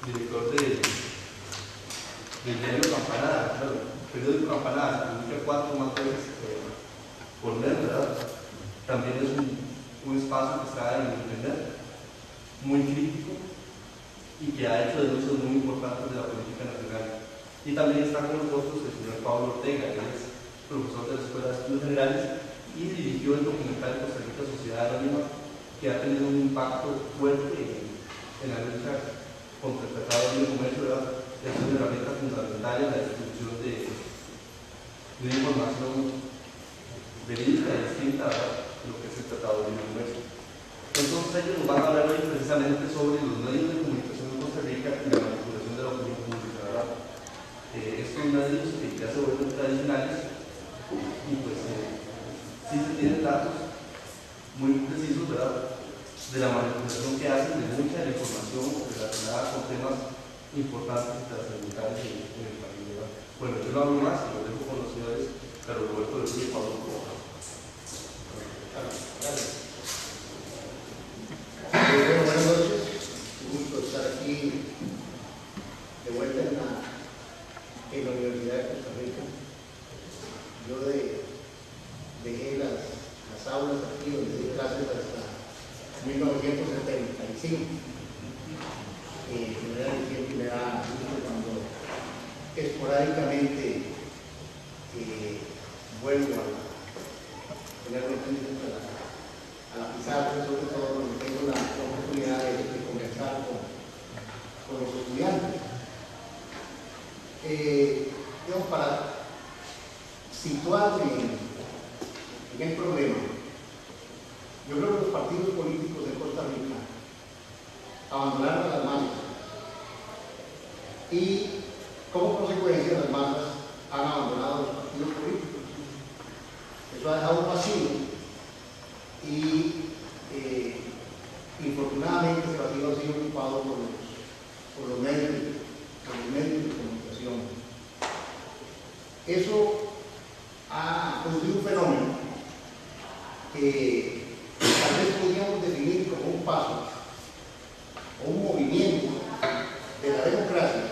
director del diario Campanada, claro, periódico Campanada, se publica 4 más veces por mes, ¿verdad? También es un espacio que está en internet, muy crítico y que ha hecho denuncias muy importantes de la política nacional. Y también está con nosotros el señor Pablo Ortega, que es profesor de la Escuela de Estudios Generales y dirigió el documental Costa Rica Sociedad Anónima, que ha tenido un impacto fuerte en la lucha contra el tratado de libre comercio, ¿verdad? Es una herramienta fundamental en la distribución de una información verídica y distinta a lo que es el tratado de libre comercio. Entonces ellos nos van a hablar hoy precisamente sobre los medios de comunicación en Costa Rica y la manipulación de la opinión pública, ¿verdad? Estos medios que ya se vuelven tradicionales y pues sí se tienen datos muy precisos, ¿verdad?, de la manipulación que hacen de mucha de la información relacionada con temas importantes y trascendentales en el país, ¿verdad? Bueno, yo no hablo más, lo dejo con los señores Carlos Roberto de y Pablo Ortega. Gracias. Buenas noches, un gusto estar aquí de vuelta en la Universidad de Costa Rica. Yo dejé las aulas aquí donde di clases hasta 1975. Me da gusto cuando esporádicamente vuelvo a tener noticias a la pizarra, sobre todo cuando tengo la oportunidad de conversar con los estudiantes. Para situarme en el problema, yo creo que los partidos políticos de Costa Rica abandonaron a las masas y, como consecuencia, las masas han abandonado a los partidos políticos. Eso ha dejado un vacío y, infortunadamente, ese vacío ha sido ocupado por los medios de comunicación. Eso ha producido un fenómeno que tal vez podríamos definir como un paso o un movimiento de la democracia.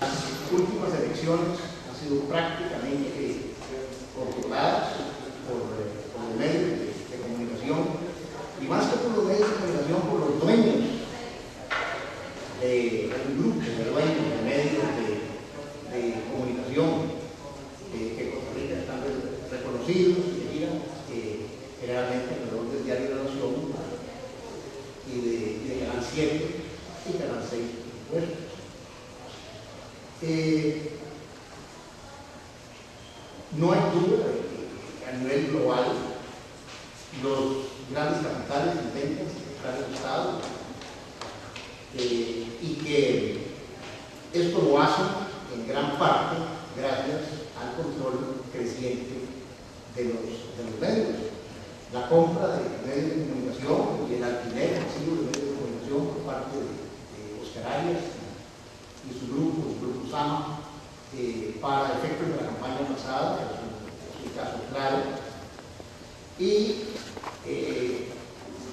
Las últimas elecciones han sido prácticamente controladas por los medios de comunicación, y más que por los medios de comunicación, por los dueños de un grupo de dueños de medios de comunicación que Costa Rica están reconocidos y que giran generalmente alrededor del Diario de la Nación y de Canal 7 y Canal 6. No hay duda de que a nivel global los grandes capitales intentan sacar el Estado y que esto lo hacen en gran parte gracias al control creciente de los medios. La compra de medios de comunicación y el alquiler masivo de medios de comunicación por parte de Oscar Arias y su grupo Sama, para efectos de la campaña pasada, es un caso claro. Y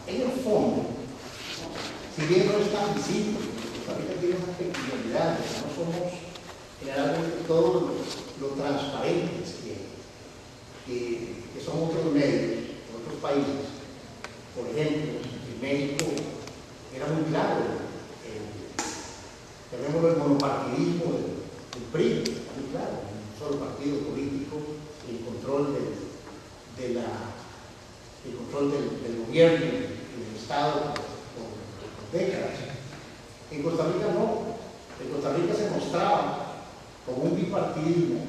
en el fondo, si bien no es tan visible, Costa Rica tiene esas peculiaridades, no somos generalmente todos los transparentes que son otros medios, otros países. Por ejemplo, en México era muy claro, tenemos el monopartidismo del PRI, muy claro, un solo partido político, el control del gobierno y del Estado por décadas. En Costa Rica no. En Costa Rica se mostraba como un bipartidismo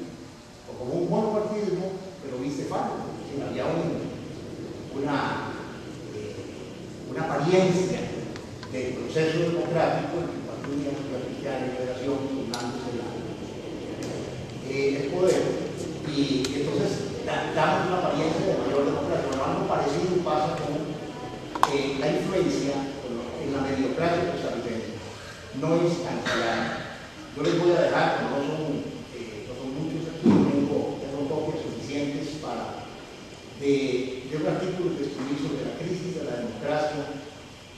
o como un monopartidismo, pero bicefálico. Había una apariencia del proceso democrático en el Partido Unión Cristiana y Liberación tornándose el poder, y entonces damos una apariencia de mayor democracia. Bueno, algo parecido pasa con la influencia en la mediocracia costarricense. No es tan clara. Yo les voy a dejar, no son muchos aquí, tengo copias suficientes de un artículo que escribí sobre la crisis de la democracia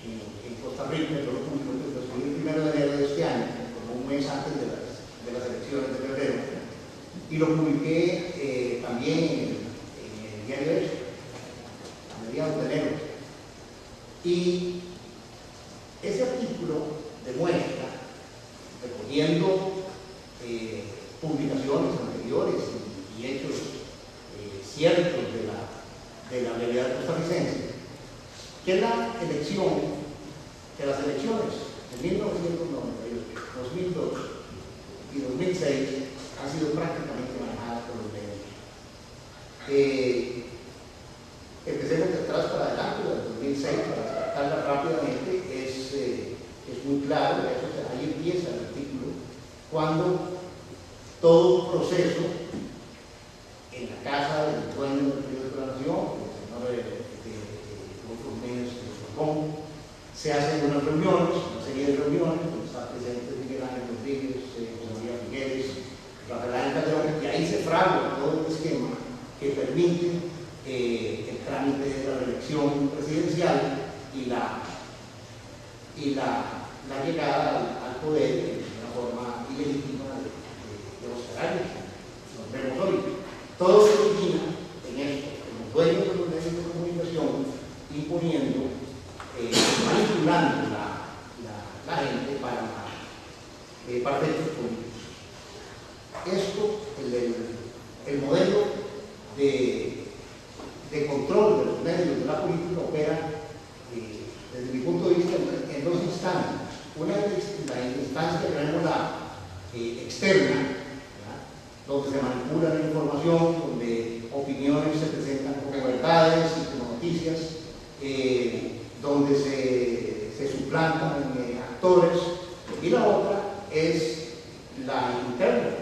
en Costa Rica, yo lo publico desde y lo publiqué también en el diario Eso, a mediados de enero. Y ese artículo demuestra, recogiendo publicaciones anteriores y hechos ciertos de la realidad costarricense, que las elecciones de 1998, 2002 y 2006 han sido prácticamente manejadas por los medios. Empecemos de atrás para adelante, del 2006, para tratarla rápidamente, es muy claro, ahí empieza el artículo, cuando todo un proceso en la casa del dueño del periódico de la Nación, el señor Rodolfo Jiménez de Sorbón, se hacen una serie de reuniones, donde está presente Miguel Ángel Rodríguez, José María Figueres, Rafael Calderón, y ahí se fragua todo el esquema que permite el trámite de la reelección presidencial y la llegada al poder de una forma ilegítima de Oscar Arias. Nos vemos hoy. Todo se origina en esto, en los dueños de los medios de comunicación imponiendo, manipulando la gente para efectos políticos. Esto, el modelo de control de los medios de la política opera, desde mi punto de vista, en dos instancias. Una es la instancia, llamémosla externa, ¿verdad?, donde se manipula la información, donde opiniones se presentan como verdades y como noticias, donde se suplantan actores, y la otra es la interna,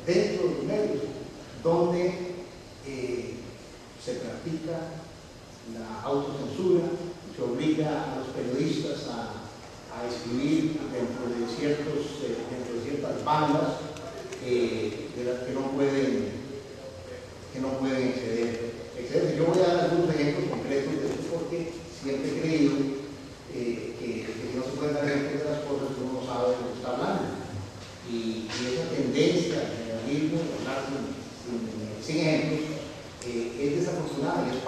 dentro de los medios, donde se practica la autocensura, se obliga a los periodistas a escribir dentro de ciertas bandas de las que no pueden exceder. Yo voy a dar algunos ejemplos concretos de esto porque siempre he creído que no se pueden dar ejemplos de las cosas que uno no sabe de lo que está hablando. Y esa tendencia al generalismo, de hablar sin ejemplos, es desafortunada y es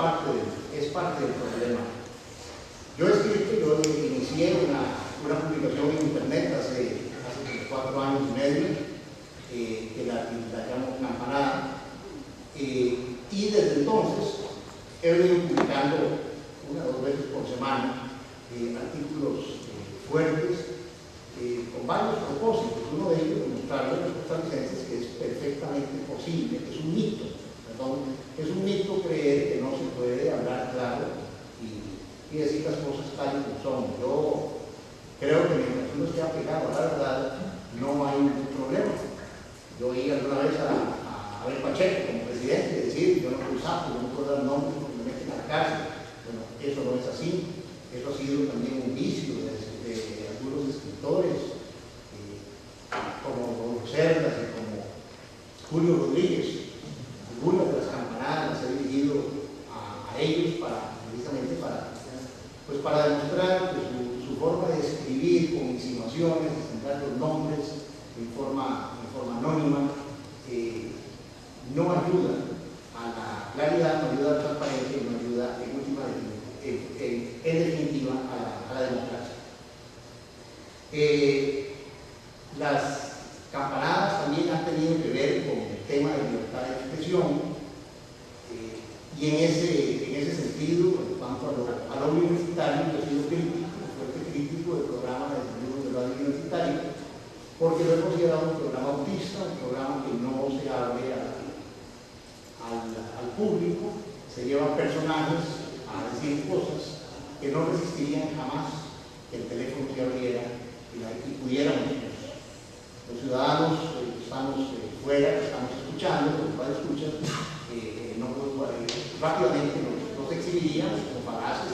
parte del problema. Yo inicié una publicación en internet hace 4 años y medio, que la llamo Campanada, y desde entonces he venido publicando 1 o 2 veces por semana artículos fuertes con varios propósitos. Uno de ellos es mostrarle a los costarricenses que es perfectamente posible, que es un mito, creer que no se puede hablar claro y decir las cosas tal y como son. Yo creo que mientras uno esté apegado a la verdad, no hay ningún problema. Yo oí alguna vez a Abel Pacheco como presidente decir: yo no soy sapo, yo no puedo dar nombres porque me meten a la cárcel. Bueno, eso no es así. Eso ha sido también un vicio de algunos escritores, como Rodolfo Cerdas y como Julio Rodríguez. Algunas de las campanadas las he dirigido a ellos precisamente para demostrar que su forma de escribir con insinuaciones, de centrar los nombres en forma anónima, no ayuda a la claridad, no ayuda a la transparencia y no ayuda en definitiva a la democracia. Las campanadas también han tenido que ver con el tema de libertad de expresión, y en ese sentido, en cuanto a lo universitario, yo he sido fuerte crítico del programa de estudios de radio universitario, porque lo he considerado un programa autista, un programa que no se abre al público, se llevan personajes a decir cosas que no resistirían jamás que el teléfono se abriera y pudiéramos los ciudadanos que estamos fuera, que estamos escuchando, los cuales escuchan, rápidamente nos exhibiríamos como falaces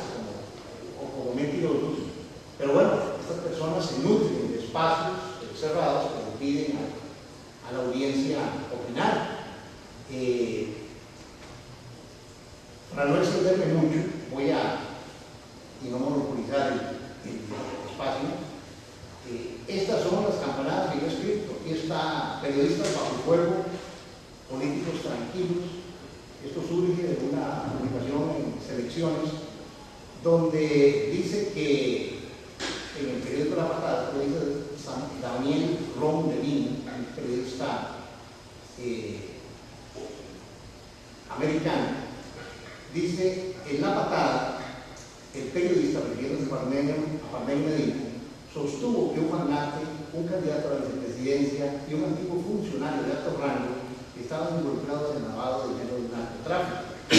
o como mentirosos. Pero bueno, estas personas se nutren de espacios cerrados que le piden a la audiencia opinar. Para no extenderme mucho, y no monopolizar el espacio, estas son las campanadas que yo he escrito. Aquí está Periodistas bajo fuego, políticos tranquilos. Esto surge de una publicación en Selecciones, donde dice que en el periódico La Patada, lo dice Daniel Ron Levin, un periodista americano, dice: en La Patada, el periodista, refiriéndose a Parmenio Medina, sostuvo que un magnate, un candidato a la vicepresidencia y un antiguo funcionario de alto rango estaban involucrados en lavado de dinero del narcotráfico. Y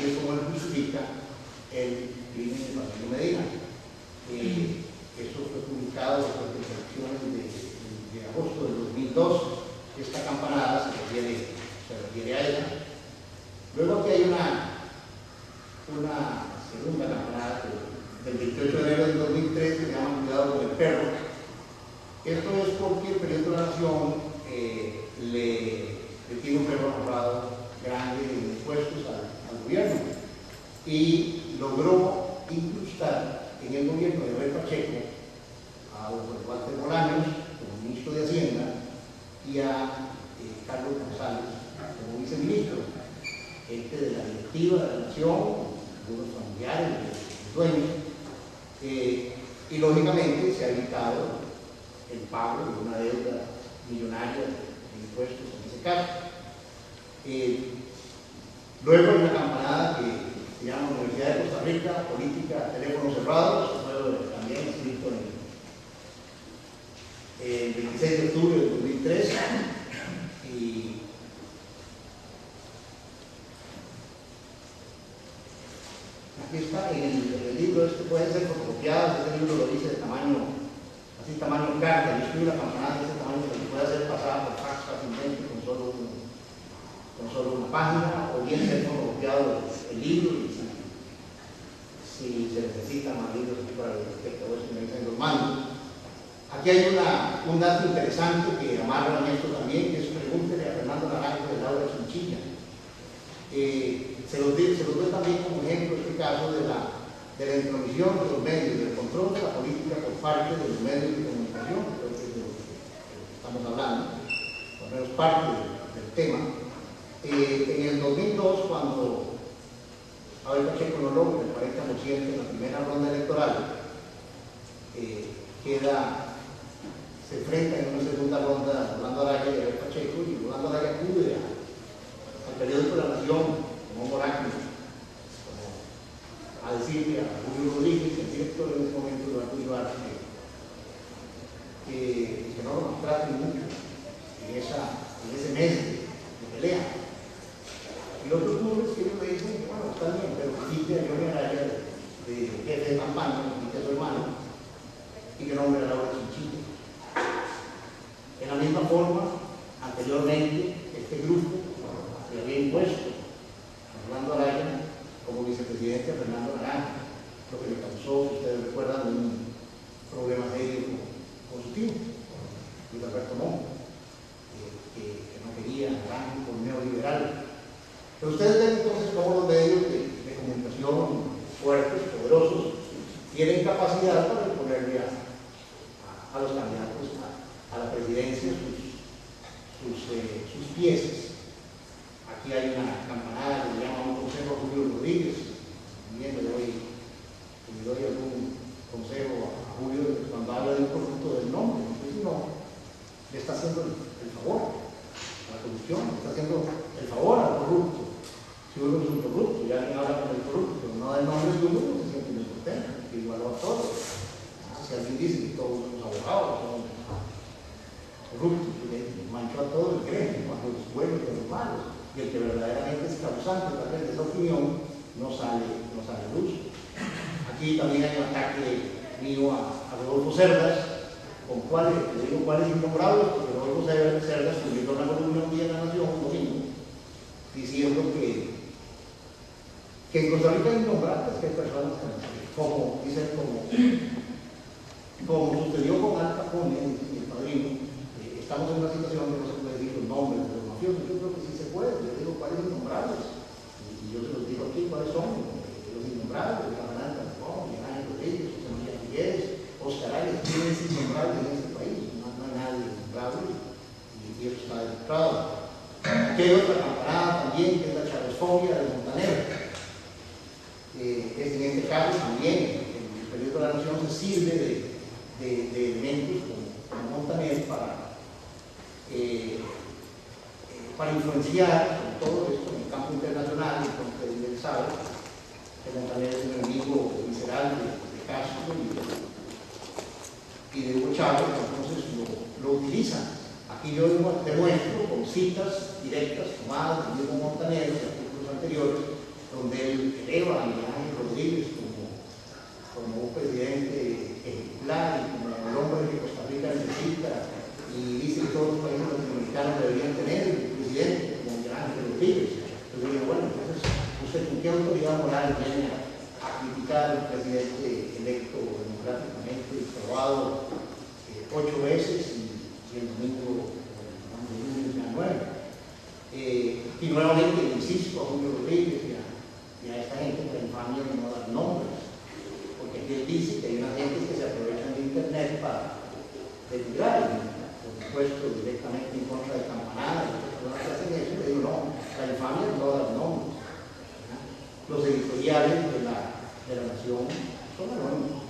es como él justifica el crimen de Parmenio Medina. Eso fue publicado después de las elecciones de agosto del 2002. Esta campanada se refiere a ella. Luego aquí hay una segunda campanada del 28 de enero del 2003 que se llama Cuidado con el perro. Esto es porque el periódico de la Nación le tiene un perro ahorrado grande en impuestos al gobierno y logró incrustar en el gobierno de Abel Pacheco a Walter Bolaños como ministro de Hacienda y a Carlos González como viceministro, gente de la directiva de la Nación, algunos familiares, los dueños, y lógicamente se ha evitado el pago de una deuda millonaria de impuestos en ese caso. Luego hay una campanada que se llama Universidad de Costa Rica, Política, Teléfono Cerrado. Eso fue también escrito el 26 de octubre del 2003. Y aquí está en el libro. Este puede ser fotocopiado. Este libro lo dice de tamaño, así tamaño carta. Yo escribo la campanada de este tamaño que puede ser pasada por fax fácilmente con solo una página, o bien ser fotocopiado el libro, y si se necesita más libros para el respecto a eso me dicen los mando. Aquí hay un dato interesante que amarra en esto también, que es: pregúntele a Fernando Naranjo de Laura Chinchilla. Se los doy también como ejemplo este caso de la intromisión de los medios, del control de la política por parte de los medios de comunicación. Creo que es de lo que estamos hablando, por lo menos parte del tema. En el 2002, cuando Abel Pacheco no logra el 40% en la primera ronda electoral, se enfrenta en una segunda ronda Rolando Araya y Abel Pacheco, y Rolando Araya acude al periódico de la Nación como un oráculo, a decirle a Julio Rodríguez, el director en ese momento de Banco Ibarra, que no lo maltraten mucho en ese mes de pelea. Y lo que ocurre es que ellos le dicen: bueno, está bien, pero quite a Johnny Araya de jefe de campaña, quite a su hermano, y que nombre a Laura Chinchilla. En la misma forma, anteriormente, este grupo se había impuesto a Fernando Araya como vicepresidente a Fernando Naranjo, lo que le causó, si ustedes recuerdan, un problema serio con su tío, Luis Alberto Montt, que no quería a Naranjo por neoliberal. Pero ustedes ven entonces cómo los medios de comunicación fuertes, poderosos, tienen capacidad para imponerle a los candidatos a la presidencia sus piezas. Aquí hay una campanada que se llama un consejo a Julio Rodríguez. También le doy algún consejo a Julio cuando habla de un corrupto del nombre, porque si no, le está haciendo el favor a la corrupción, le está haciendo el favor al corrupto. Si uno es un corrupto, ya alguien habla con el corrupto, pero no da el nombre de uno, se siente muy contento, que igualó a todos. Si alguien dice que todos los abogados son corruptos, que manchó a todo el gremio, a los buenos y a los malos, y el que verdaderamente es causante tal vez de esa opinión no sale a luz. Aquí también hay un ataque mío a Rodolfo Cerdas, con cuáles innombrables, porque Rodolfo Cerdas publicó una columna un día en La Nación, un domingo, diciendo que en Costa Rica hay innombrables, que hay personas como dicen, como sucedió con Al Capone, el padrino. Estamos en una situación que no se puede decir los nombres de los mafiosos. Yo creo que sí se puede. Yo digo cuáles innombrables, y yo se los digo aquí cuáles son los innombrables: Fernando Calderón, Ángel Rodríguez, José María Figueres, Oscar Arias. ¿Quién es innombrable en este país? No hay nadie innombrable, y eso está demostrado. Aquí hay otra campanada también, que es la chavosfobia de Montaner. En este caso también el periódico de la Nación se sirve de elementos como Montaner para influenciar sobre todo esto en el campo internacional. Entonces él sabe que Montaner es un enemigo visceral de Castro y de Hugo Chávez, entonces lo utilizan. Aquí yo demuestro con citas directas tomadas del mismo Montaner de artículos anteriores, donde él eleva a Miguel Ángel Rodríguez como un presidente ejemplar y como el hombre que Costa Rica necesita, y dice que todos los países latinoamericanos deberían tener un presidente como Miguel Ángel Rodríguez. Entonces yo digo, bueno, entonces usted con qué autoridad moral viene a criticar al presidente electo democráticamente y probado 8 veces y el domingo 9. Y nuevamente insisto a Julio Rodríguez y a esta gente que la infamia de no dar nombres, porque aquí él dice que hay unas gentes que se aprovechan de internet para denigrar, por supuesto directamente en contra de Campanada, y otras personas que hacen eso. Le digo, no, la infamia no da nombres. Los editoriales de la Nación son anónimos,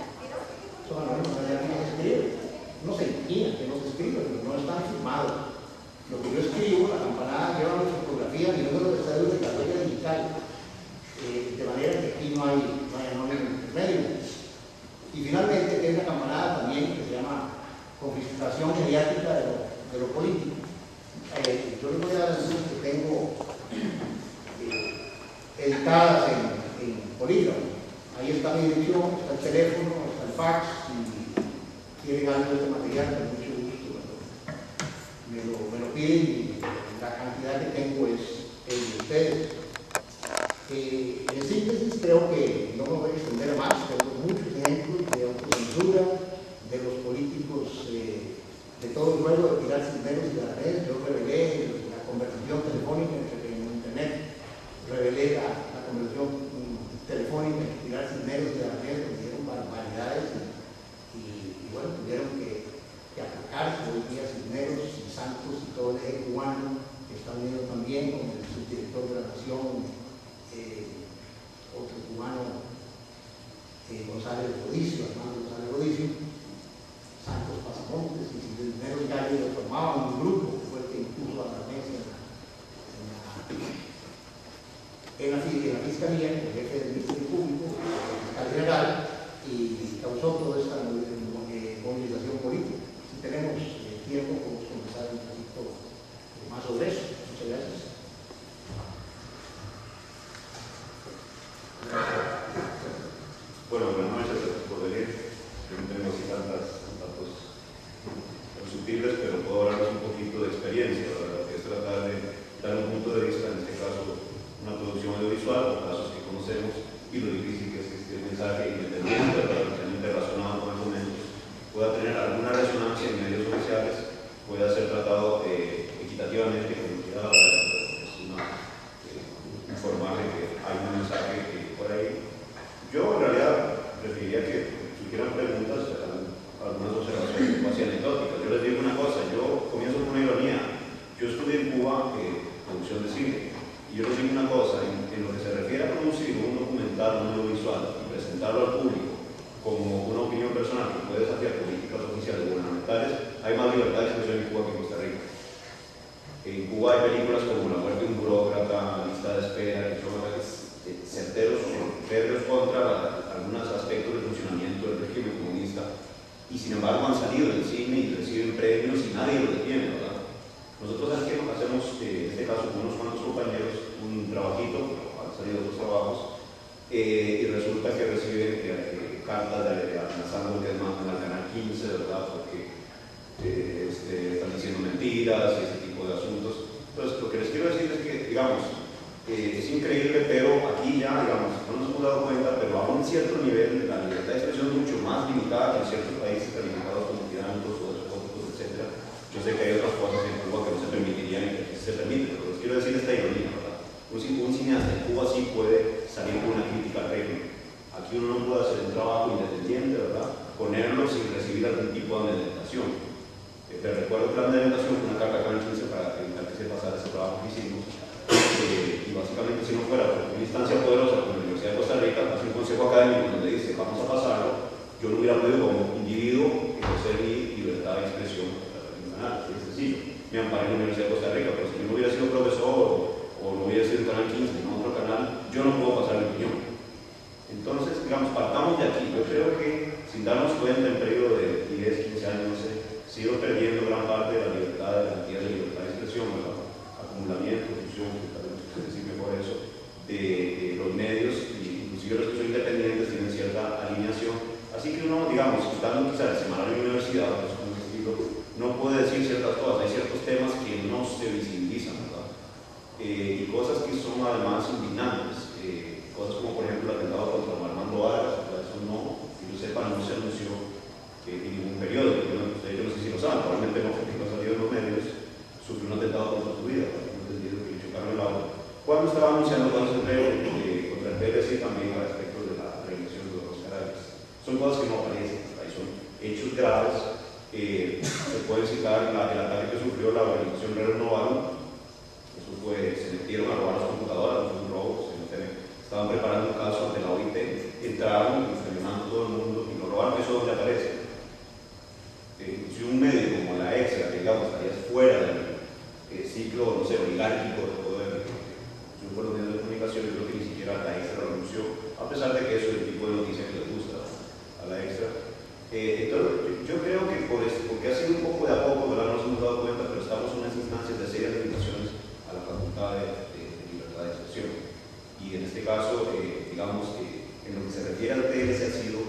no hay alguien que escribe. No se imagina que no se escribe, pero no están firmados. Lo que yo escribo, la Campanada lleva mi fotografía, mi número de cédula de la huella digital, de manera que aquí no hay anónimo intermedio. Y finalmente, que hay una Campanada también que se llama confiscación mediática de lo político. Yo les voy a dar algunas que tengo editadas en polígrafo. Ahí está mi dirección, está el teléfono, está el fax, y quieren algo de este material, con mucho gusto me lo piden, y la cantidad que tengo es de ustedes. En síntesis, creo que no me voy a extender más. Tengo muchos ejemplos de autocensura, de los políticos, de todo el juego de tirar cisneros y de la red. Yo revelé la conversación telefónica en internet, revelé la conversación telefónica de tirar cisneros y de la red, donde dieron barbaridades y bueno, tuvieron que atacarse hoy día Cisneros y Santos y todo el eje cubano que está unido también con el subdirector de la Nación, otro cubano, González Rodicio, Armando González Rodicio, Santos Pasamontes y Cisneros ya lo formaban un grupo que fue el que impuso a la mesa en la Fiscalía, el jefe del Ministerio Público, el fiscal general, y causó toda esta movilización política. Si tenemos tiempo, podemos conversar un poquito más sobre eso. Muchas gracias. Bueno, buenas noches, gracias por venir. Yo no tengo así tantos sutiles, pero puedo hablarles un poquito de experiencia, ¿verdad? Que es tratar de dar un punto de vista, en este caso, una producción audiovisual, o casos que conocemos, y lo difícil que es que este mensaje independiente, relativamente relacionado con argumentos, pueda tener alguna resonancia en medios oficiales, pueda ser tratado equitativamente, con cuidado, informar de que hay un mensaje que por ahí. Yo en realidad preferiría que surgieran preguntas, algunas observaciones casi anecdóticas. Yo les digo una cosa, yo comienzo con una ironía. Yo estudié en Cuba producción de cine, y yo les digo una cosa, en lo que se refiere a producir un documental, un audiovisual, y presentarlo al público como una opinión personal que puede desafiar políticas oficiales gubernamentales, hay más libertad de expresión en Cuba que en Costa Rica. En Cuba hay películas como La muerte de un burócrata, Lista de espera, que son certeros, férreos contra algunos aspectos del funcionamiento del régimen comunista, y sin embargo han salido del cine y reciben premios y nadie los detiene, ¿verdad? Nosotros aquí hacemos, en este caso con unos cuantos compañeros, un trabajito, han salido otros trabajos, y resulta que reciben cartas amenazando que mandan al canal 15, ¿verdad? Porque están diciendo mentiras y ese tipo de asuntos. Entonces, lo que les quiero decir es que, digamos, es increíble, pero aquí ya, digamos, no nos hemos dado cuenta, pero a un cierto nivel la libertad de expresión es mucho más limitada que en ciertos países calificados como tiránicos o despóticos, etc. Yo sé que hay otras cosas en Cuba que no se permitirían y que aquí se permiten, pero les quiero decir esta ironía, ¿verdad? Un cineasta en Cuba sí puede salir con una crítica al régimen. Aquí uno no puede hacer un trabajo independiente, ¿verdad? Ponerlo sin recibir algún tipo de amedrentación. Te recuerdo que la amedrentación fue una carta acá en 15 para evitar que se pasara ese trabajo que hicimos. yo no hubiera podido como individuo ejercer mi libertad de expresión en un canal, es sencillo. Me amparé en la Universidad de Costa Rica, pero si yo no hubiera sido profesor o no hubiera sido en Canal 15, en otro canal, yo no puedo pasar mi opinión. Entonces, digamos, partamos de aquí. Yo creo que, sin darnos cuenta, en periodo de 10, 15 años, no sé, se ha ido perdiendo gran parte de la libertad, de la garantía de libertad de expresión, ¿verdad? Acumulamiento, fusión, que tal vez usted decir mejor eso, de los medios, inclusive los que son independientes tienen cierta alineación. Así que uno, digamos, estando quizás el semanario de universidad, pues, con ese estilo, no puede decir ciertas cosas. Hay ciertos temas que no se visibilizan, ¿verdad? Y cosas que son además indignantes. Cosas como, por ejemplo, el atentado contra Armando Vargas, eso no, que yo sepa, no se anunció en ningún periódico. Ustedes, yo no sé si lo saben, probablemente no, porque no ha salido en los medios, sufrió un atentado contra su vida, no entendido que le chocaron el auto. Cuando estaba anunciando cosas contra el PLC también a respecto de la reelección de los Carayas. Son cosas que no aparecen, ahí son hechos graves. Se puede citar el ataque que sufrió la organización Renovaron. Eso fue, se metieron a robar las computadoras, fue un robo, estaban preparando un caso ante la OIT, entraron enfermando todo el mundo y lo robaron. Eso es donde aparece. Si un medio como la Extra, que digamos estaría fuera del ciclo, no sé, oligárquico de poder, yo por los medios de comunicación, yo creo que ni siquiera la Extra lo anunció, a pesar de que eso es el tipo de noticia que les gusta a la Extra. Entonces, yo creo que por esto, porque ha sido un poco de a poco, ¿verdad? No nos hemos dado cuenta, pero estamos en unas instancias de serias limitaciones a la facultad de libertad de expresión. Y en este caso, digamos, en lo que se refiere al TLC ha sido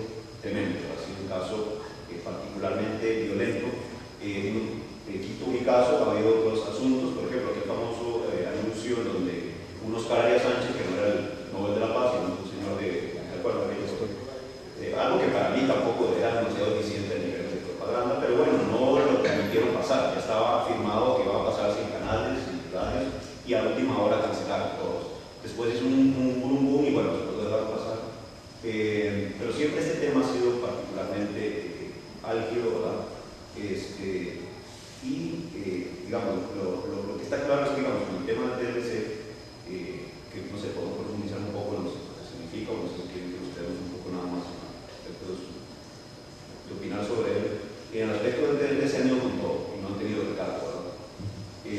tremendo, ha sido un caso particularmente violento. Quito mi caso, ha habido otros asuntos, por ejemplo, aquel famoso anuncio en donde un Oscar Arias Sánchez, que no era el Nobel de la Paz, sino un señor de acuerdo, algo que para mí tampoco era demasiado eficiente a nivel de propaganda, pero bueno, no lo permitieron pasar, ya estaba afirmado que iba a pasar sin canales, sin radios, y a última hora cancelaron todos. Después hizo un boom y bueno, después lo dejaron pasar. Pero siempre este tema ha sido particularmente álgido, ¿verdad? Digamos, lo que está claro es que, digamos, con el tema del TLC, que no sé, podemos profundizar un poco en lo que significa, o no sé si quieren que ustedes un poco nada más respecto de opinar sobre él. En el aspecto del TLC han ido con todo y no han tenido recargo, ¿verdad?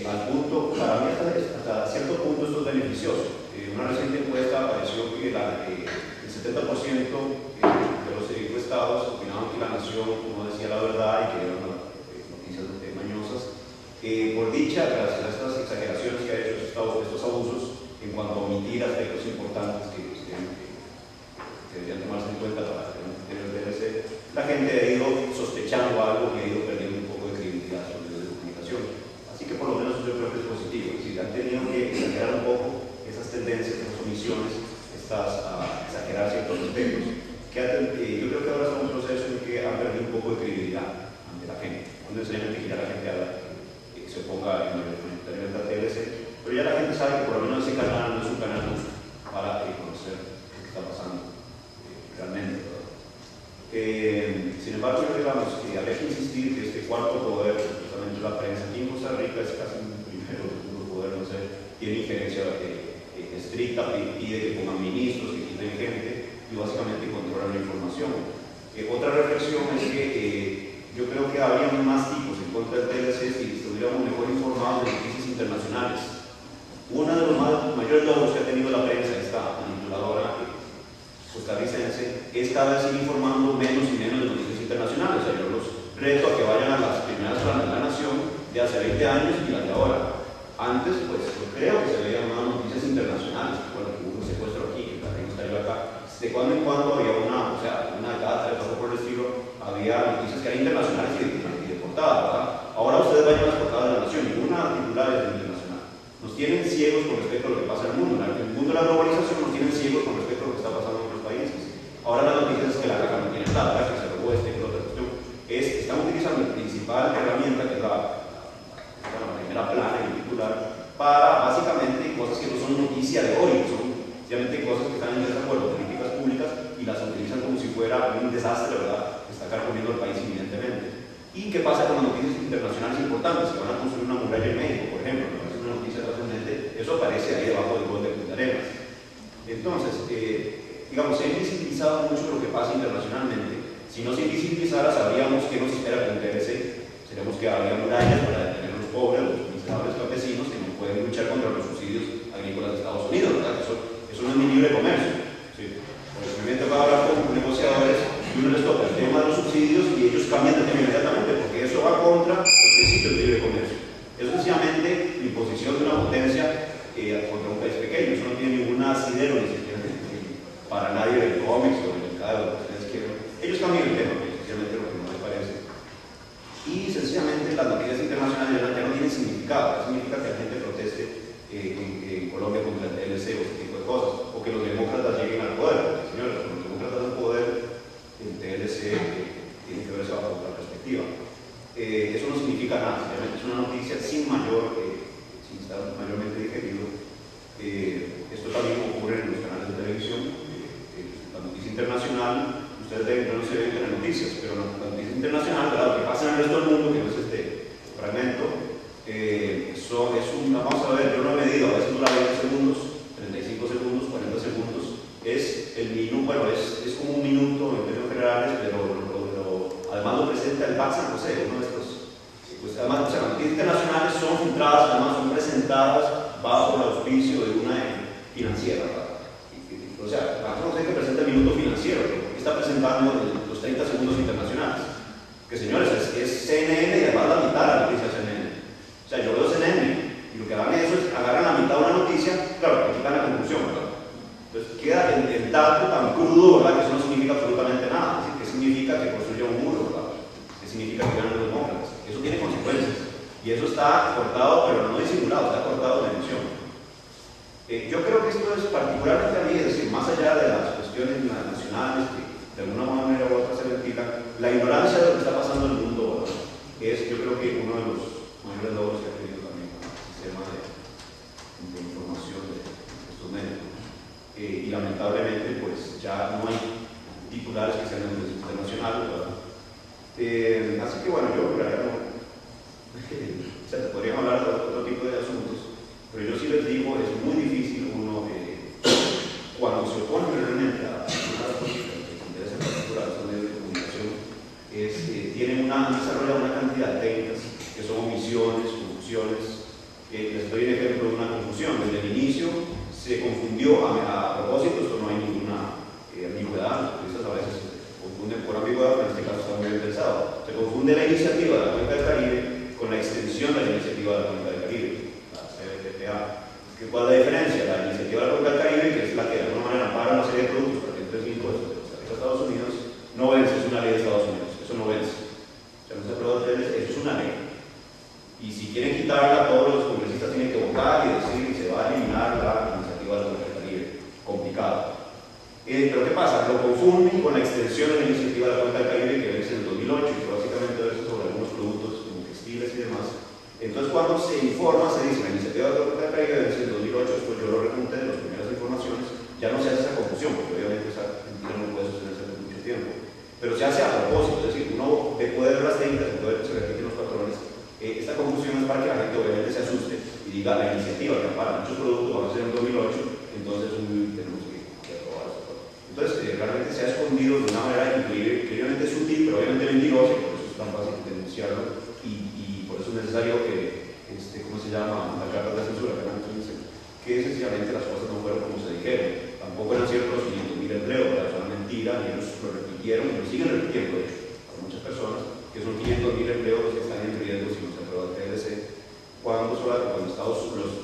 Al punto, para mí hasta cierto punto esto es beneficioso. Una reciente encuesta apareció que el 70% de los encuestados opinaban que la nación no decía la verdad y que eran noticias mañosas. Por dicha, gracias a estas exageraciones que ha hecho estos abusos en cuanto a omitir aspectos importantes que deberían tomarse en cuenta para tener el TLC, la gente ha ido sospechando algo que ha ido perdiendo un poco de credibilidad sobre los medios de comunicación. Así que por lo menos yo creo que es positivo. Es decir, han tenido que exagerar un poco esas tendencias, esas omisiones, exagerar ciertos aspectos. Yo creo que ahora está en un proceso en que han perdido un poco de credibilidad ante la gente. No necesariamente que ya la gente se ponga en la TLC, pero ya la gente sabe que por lo menos ese canal no es un canal justo para conocer lo que está pasando realmente, ¿verdad? Sin embargo, yo digamos que habría que insistir que este cuarto poder, justamente la prensa, aquí en Costa Rica es casi un primero o segundo poder, no sé, tiene injerencia estricta, pide que pongan ministros, que quiten gente y básicamente controlan la información. Otra reflexión es que yo creo que habría más tipos en contra del TLC si estuviéramos mejor informados de noticias internacionales. Uno de los mayores logros que ha tenido la prensa, esta manipuladora costarricense, es cada vez ir informando menos y menos de noticias internacionales. O sea, yo los reto a que vayan a las primeras planas de la Nación de hace 20 años y las de ahora. Antes, pues, yo creo que se veían más noticias internacionales, bueno, que hubo un secuestro aquí, que también estaría acá. De cuando en cuando había una data, algo por el estilo, había noticias que eran internacionales y de portada, ¿verdad? Ahora ustedes vayan a las portadas de la Nación, ninguna titular es internacional. Nos tienen ciegos con respecto a lo que pasa en el mundo. En el mundo de la globalización nos tienen ciegos con respecto a lo que está pasando en otros países. Ahora las noticias es que la caca no tiene plata, que se robó que la otra cuestión. Están utilizando la principal herramienta, que es la primera plana y el titular, para básicamente cosas que no son noticia de hoy, son sencillamente cosas que están en desacuerdo, políticas públicas, y las utilizan como si fuera un desastre, ¿verdad? Que está carcomiendo el país inminentemente. ¿Y qué pasa con las noticias internacionales importantes? Que van a construir una muralla en México, por ejemplo, que es una noticia trascendente, eso aparece ahí debajo del gol de Punta Arenas. Entonces, digamos, se ha visibilizado mucho lo que pasa internacionalmente. Si no que había murallas para detener a los pobres, a los miserables campesinos que no pueden luchar contra los subsidios agrícolas de Estados Unidos, ¿verdad? Eso no es ni libre comercio. ¿Sí? Porque a mí me toca hablar con negociadores y uno les toca el tema de los subsidios y ellos cambian de tema inmediatamente, porque eso va contra los principios de libre comercio. Es sencillamente la imposición de una potencia contra un país pequeño. Eso no tiene ningún asidero ni siquiera para nadie del cómics o del mercado, lo que ustedes quieran. Ellos cambian el tema, sencillamente lo que no les parece. Y sencillamente las noticias internacionales ya no tienen significado. Eso significa que la gente proteste en Colombia contra el TLC o ese tipo de cosas, o que los demócratas lleguen al poder. Porque, señores, con los demócratas al poder, el TLC tiene que verse bajo otra perspectiva. Eso no significa nada, simplemente es una noticia sin estar mayormente digerido. Esto también ocurre en los canales de televisión. La noticia internacional, ustedes no se ven en las noticias, pero la noticia internacional, claro, lo que pasa en el resto del mundo, que no es este fragmento, vamos a ver, yo lo he medido, a veces dura 20 segundos, 35 segundos, 40 segundos, es el minuto, bueno, es como un minuto en términos generales, pero además lo presenta el Pax San José, uno de estos, pues además, o sea, las noticias internacionales son filtradas, además son presentadas bajo el auspicio de una financiera, ¿verdad? O sea, Pax San José que presenta el minuto financiero, que está presentando los 30 segundos internacionales, que señores, es CNN y además la mitad de la noticia CNN. O sea, yo veo CNN y lo que hagan eso es agarran la mitad de una noticia, claro, que quitan la conclusión, ¿verdad? Entonces queda el dato tan crudo, ¿verdad? Que eso no significa absolutamente nada. Es decir, ¿qué significa que construya un muro, ¿verdad? ¿Qué significa que ganen los demócratas? Eso tiene consecuencias. Y eso está cortado, pero no disimulado, está cortado de edición. Yo creo que esto es particularmente a mí, es decir, más allá de las cuestiones nacionales que de alguna manera u otra se ventilan, la ignorancia de lo que está pasando en el mundo, ¿verdad? Es, yo creo que uno de los mayores logros que ha tenido también el sistema de información de estos medios. Y lamentablemente pues ya no hay titulares que sean internacionales, ¿verdad? Así que bueno, yo en realidad no, o sea, podríamos hablar de otro tipo de asuntos, pero yo sí les digo, es muy difícil uno, cuando se opone realmente a una política que les interesa en particular a estos medios de comunicación, han desarrollado una cantidad de técnicas que son omisiones, confusiones. Les doy un ejemplo de una confusión. Desde el inicio se confundió a propósito, esto no hay ninguna ambigüedad, los periodistas a veces confunden por ambigüedad, pero en este caso está muy bien pensado. Se confunde la iniciativa de la Cuenca del Caribe con la extensión de la iniciativa de la Cuenca del Caribe, la CFTA. ¿Cuál es la diferencia? La iniciativa de la Cuenca del Caribe, que es la que de alguna manera ampara una serie de productos para que entren impuestos de Estados Unidos, no vence, es una ley de Estados Unidos, eso no vence. O sea, no se aprueba de ustedes, eso es una ley. Y si quieren quitarla, todos los congresistas tienen que votar y decir que se va a eliminar la iniciativa de la Cuenca del Caribe. Complicado. Pero ¿qué pasa? Lo confunden con la extensión de la iniciativa de la Cuenca del Caribe que vence en el 2008 y que básicamente verse sobre algunos productos como textiles y demás. Entonces, cuando se informa, se dice la iniciativa de la Cuenca del Caribe vence en el 2008, después yo lo repunté de las primeras informaciones, ya no se hace esa confusión, porque obviamente esa mentira no puede sostenerse por mucho tiempo. Pero se hace a propósito, es decir, uno puede ver las técnicas, se repiten los patrones. Esta confusión es para que la gente obviamente se asuste y diga la iniciativa que para muchos productos va a ser en 2008, entonces tenemos que aprobar eso. Entonces, realmente se ha escondido de una manera increíblemente sutil, pero obviamente mentirosa, y por eso es tan fácil denunciarlo, y por eso es necesario que, ¿cómo se llama? Las cartas de censura, que sencillamente las cosas no fueron como se dijeron. Tampoco eran ciertos los 500.000 empleos, era una mentira, y ellos lo repitieron, y lo siguen repitiendo, de hecho, para muchas personas, que son 500.000 empleos los que están en riesgo si no se aprueba el TLC, cuando Estados Unidos,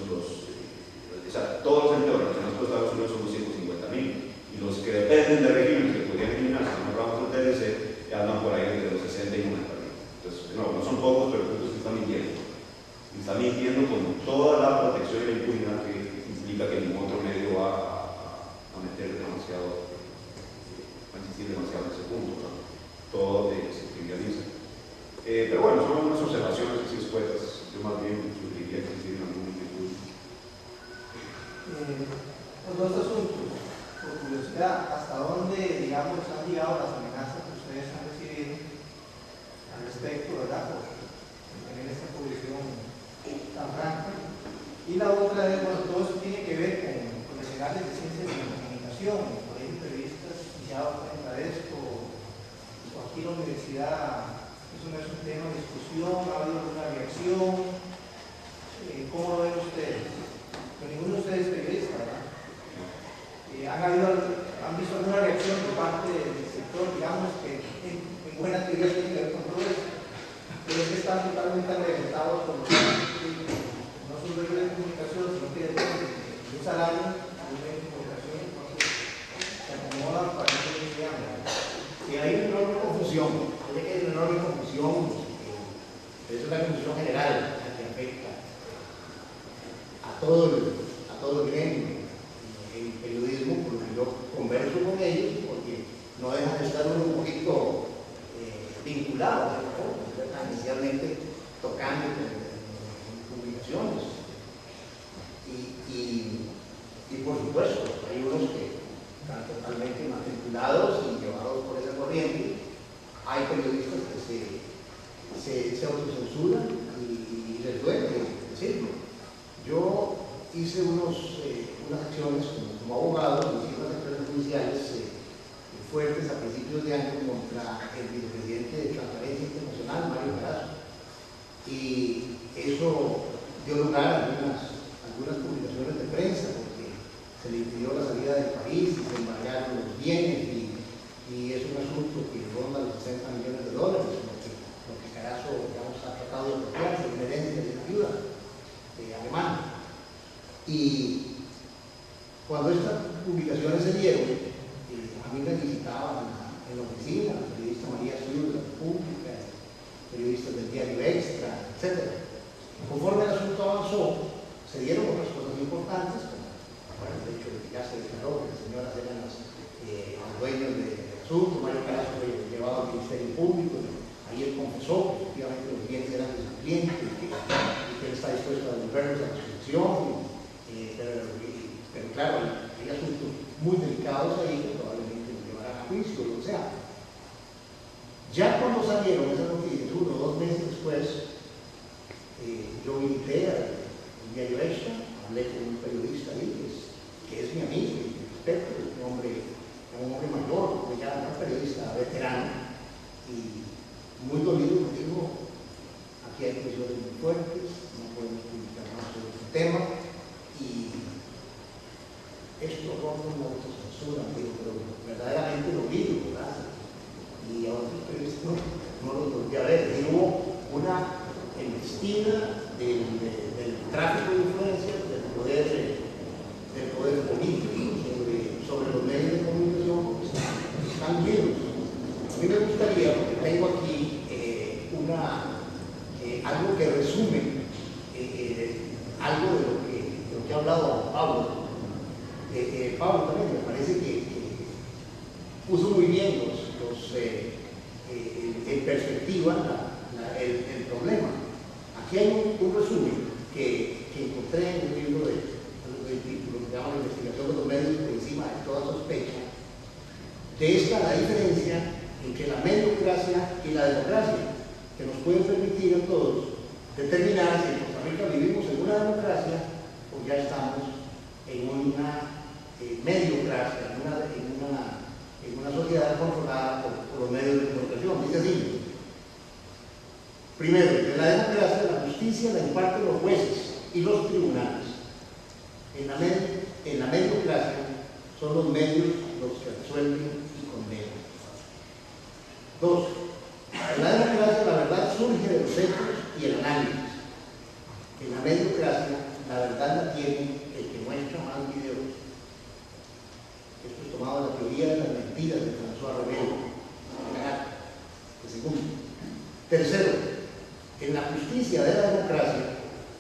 todos los empleos relacionados con Estados Unidos son 250.000, y los que dependen de regímenes que podrían eliminarse si no aprobamos el TLC, ya andan por ahí entre los 60 y 90.000. Entonces, no son pocos, pero puntos que están mintiendo. Y están mintiendo con toda la protección y la impunidad que implica que ningún otro medio va a meter demasiado, a insistir demasiado en ese punto, ¿no? Todo se trivializa. Pero bueno, son unas observaciones así escuetas. Yo más bien sugeriría que se tienen alguna inquietud. Los dos asuntos, por curiosidad, ¿hasta dónde, digamos, han llegado las amenazas que ustedes han recibido al respecto, ¿verdad? Por tener esta posición tan franca. Y la otra es, bueno, todo eso tiene que ver con profesionales de ciencias de la comunicación, el Colegio de Periodistas, ya cuenta de esto, o aquí la universidad Eso no es un tema de discusión, ha habido alguna reacción. ¿Cómo lo ven ustedes? Pero ninguno de ustedes es periodista, ¿verdad? ¿Han visto alguna reacción por parte del sector, digamos, que en buena teoría tiene que ver con todo eso? Pero es que están totalmente amedrentados con los no solo de medios de comunicación, sino que de un salario de un medio de comunicación, entonces se acomodan para que no se llame. Y hay una enorme confusión, hay una enorme confusión, es una confusión general que afecta a todo el gremio en periodismo, por lo que yo converso con ellos, porque no dejan de estar un poquito vinculados, ¿no? Están inicialmente tocando en publicaciones. Y por supuesto, hay unos que están totalmente matriculados y llevados por esa corriente. Hay periodistas que se autocensuran y les duele decirlo. Yo hice unas acciones como abogado, hice unas acciones judiciales fuertes a principios de año contra el vicepresidente de Transparencia Internacional, Mario Carazo. Y eso dio lugar a algunas publicaciones de prensa, porque se le impidió la salida del país y se embargaron los bienes, y es un asunto que ronda los $60 millones, lo que Carazo, digamos, ha tratado de apropiarse de una herencia de la ayuda alemana. Y cuando estas publicaciones se dieron, a mí me visitaban en la oficina, la periodista María Ciudad de la República, periodistas del Diario Extra, etc. Conforme el asunto avanzó, se dieron otras cosas importantes, como el hecho de que ya se declaró que las señoras eran los dueños del asunto. Mario Carazo fue llevado al Ministerio Público, ahí él confesó que efectivamente los bienes eran de su cliente y que él está dispuesto a devolverlos a la jurisdicción. Pero claro, hay asuntos muy delicados ahí que probablemente nos llevarán a juicio, o sea. Ya cuando salieron esas noticias, 1 o 2 meses después, yo visité al Diario Extra, hablé con un periodista ahí, que es mi amigo y que respeto, un hombre mayor, ya un periodista veterano, y muy dolido me dijo: aquí hay presiones muy fuertes, no podemos publicar más sobre este tema, y esto rompe una autocensura, me dijo, pero verdaderamente lo vi, ¿verdad? Y a otros periodistas no los volví a ver. Y hubo una embestida del tráfico de influencias del poder político sobre los medios de comunicación, porque están llenos. A mí me gustaría, porque tengo aquí algo que resume algo de lo que ha hablado Pablo. Pablo también me parece que puso muy bien en perspectiva el problema. Aquí hay un resumen que encontré en un libro del título que se llama La investigación de los medios por encima de toda sospecha. De esta la diferencia entre la mediocracia y la democracia, que nos puede permitir a todos determinar si en Costa Rica vivimos en una democracia o ya estamos en una mediocracia, en una sociedad controlada por los medios de comunicación. Dice así: primero, en la democracia la justicia la imparten los jueces y los tribunales. En la mediocracia son los medios los que resuelven y condenan. 2. En la democracia la verdad surge de los hechos y el análisis. En la mediocracia la verdad la tiene el que muestra más videos. Esto es tomado de la teoría de las mentiras de François Rabelais. Segundo. Tercero, en la justicia de la democracia,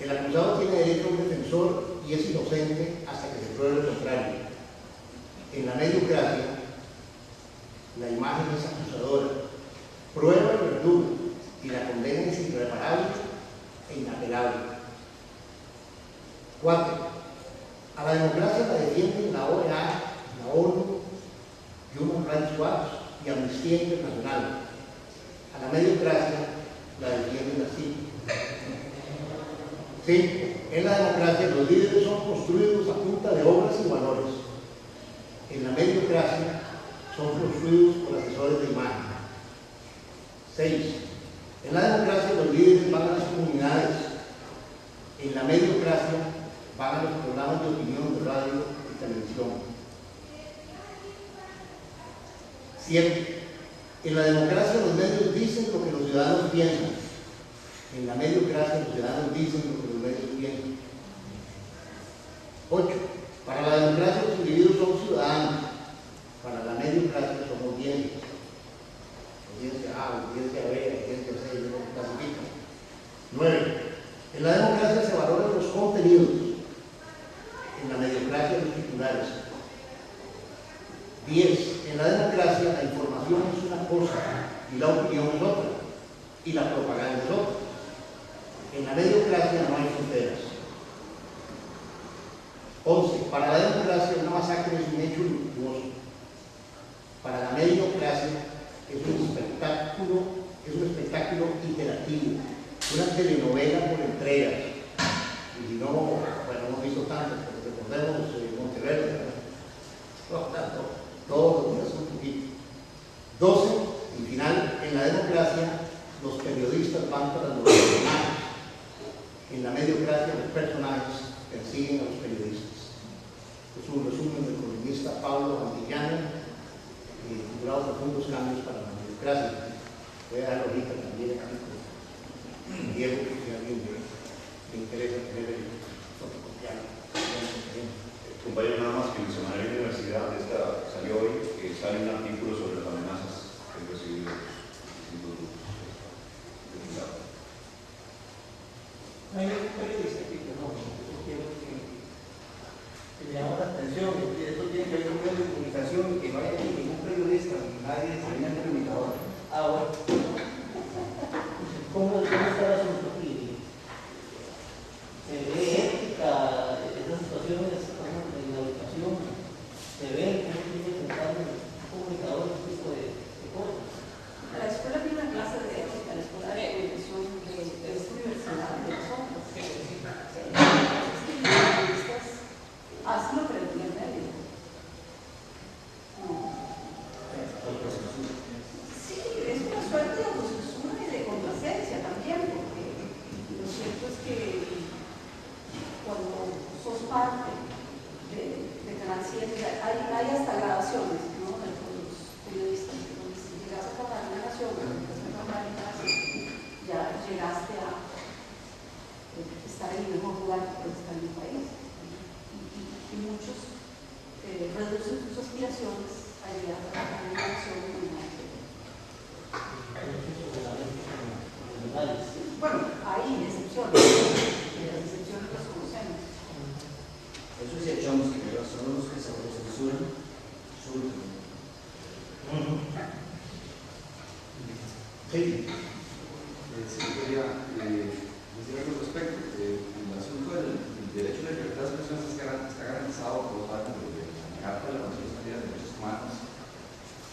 el acusado tiene derecho a un defensor y es inocente hasta que se pruebe lo contrario. En la mediocracia, la imagen es acusadora, prueba el verdugo y la condena es irreparable e inapelable. 4. A la democracia la defienden la OEA, la ONU, Human Rights Watch y Amnistía Internacional. A la mediocracia la defienden así. 5. En la democracia los líderes son construidos a punta de obras y valores. En la mediocracia son construidos por asesores de imagen. 6. En la democracia los líderes van a las comunidades, en la mediocracia van a los programas de opinión de radio y televisión. 7. En la democracia los medios dicen lo que los ciudadanos piensan. En la mediocracia los ciudadanos dicen lo que los medios piensan. 8. Para la democracia los individuos son ciudadanos. Para la mediocracia son audiencias. Audiencia A, audiencia B, audiencia C, no clasifican. 9. En la democracia se valoran los contenidos. En la mediocracia los titulares. 10. En la democracia la información es una cosa y la opinión es otra. Y la propaganda es otra. En la mediocracia no hay fronteras. 11. Para la democracia una masacre es un hecho luctuoso. Para la mediocracia es un espectáculo interactivo, una telenovela por entregas. Y si no, bueno, hemos visto tanto, pero recordemos Monteverde, ¿verdad? No, tanto, todos los días un poquito. 12. Y final, en la democracia los periodistas van para los personajes. En la mediocracia los personajes persiguen a los periodistas. Es un resumen del columnista Pablo Antillano, titulado Profundos cambios para la mediocracia. Voy a dar ahorita también aquí con Diego, si a alguien le interesa tener el fotocopiado. Compañero, nada más que en el semanario de la universidad salió hoy, sale un artículo sobre las amenazas que han recibido distintos grupos. Hay un periodista que yo quiero que le llama la atención, que esto tiene que ver con medios de comunicación y que no haya ningún periodista, ni nadie se viene al comunicador. Bueno. ¿Cómo está el asunto aquí? ¿Se ve ética esas situaciones en la educación? ¿Se ve cómo tiene que entrar un comunicador este tipo de cosas? La escuela tiene una clase de ética, la escuela de comunicación de esta universidad de nosotros. Los periodistas hacen lo que les diga el medio. Sí, es una suerte de autocensura y de complacencia también, porque lo cierto es que cuando sos parte de Canal 7, hay hasta grabaciones, ¿no?, de los periodistas, donde si llegas a trabajar en la nación, ya llegaste a estar en el mejor lugar que puedes estar en el país. Y muchos reducen sus aspiraciones a llegar a trabajar en la nación. Bueno, hay excepciones, y las excepciones las conocemos. Esos hechos que son los que se censuran, surgen. Sí. Sí, quería decir algo al respecto. El asunto del derecho a la libertad de expresión está garantizado por los órganos de la Carta de la Naciones Unidas de Derechos Humanos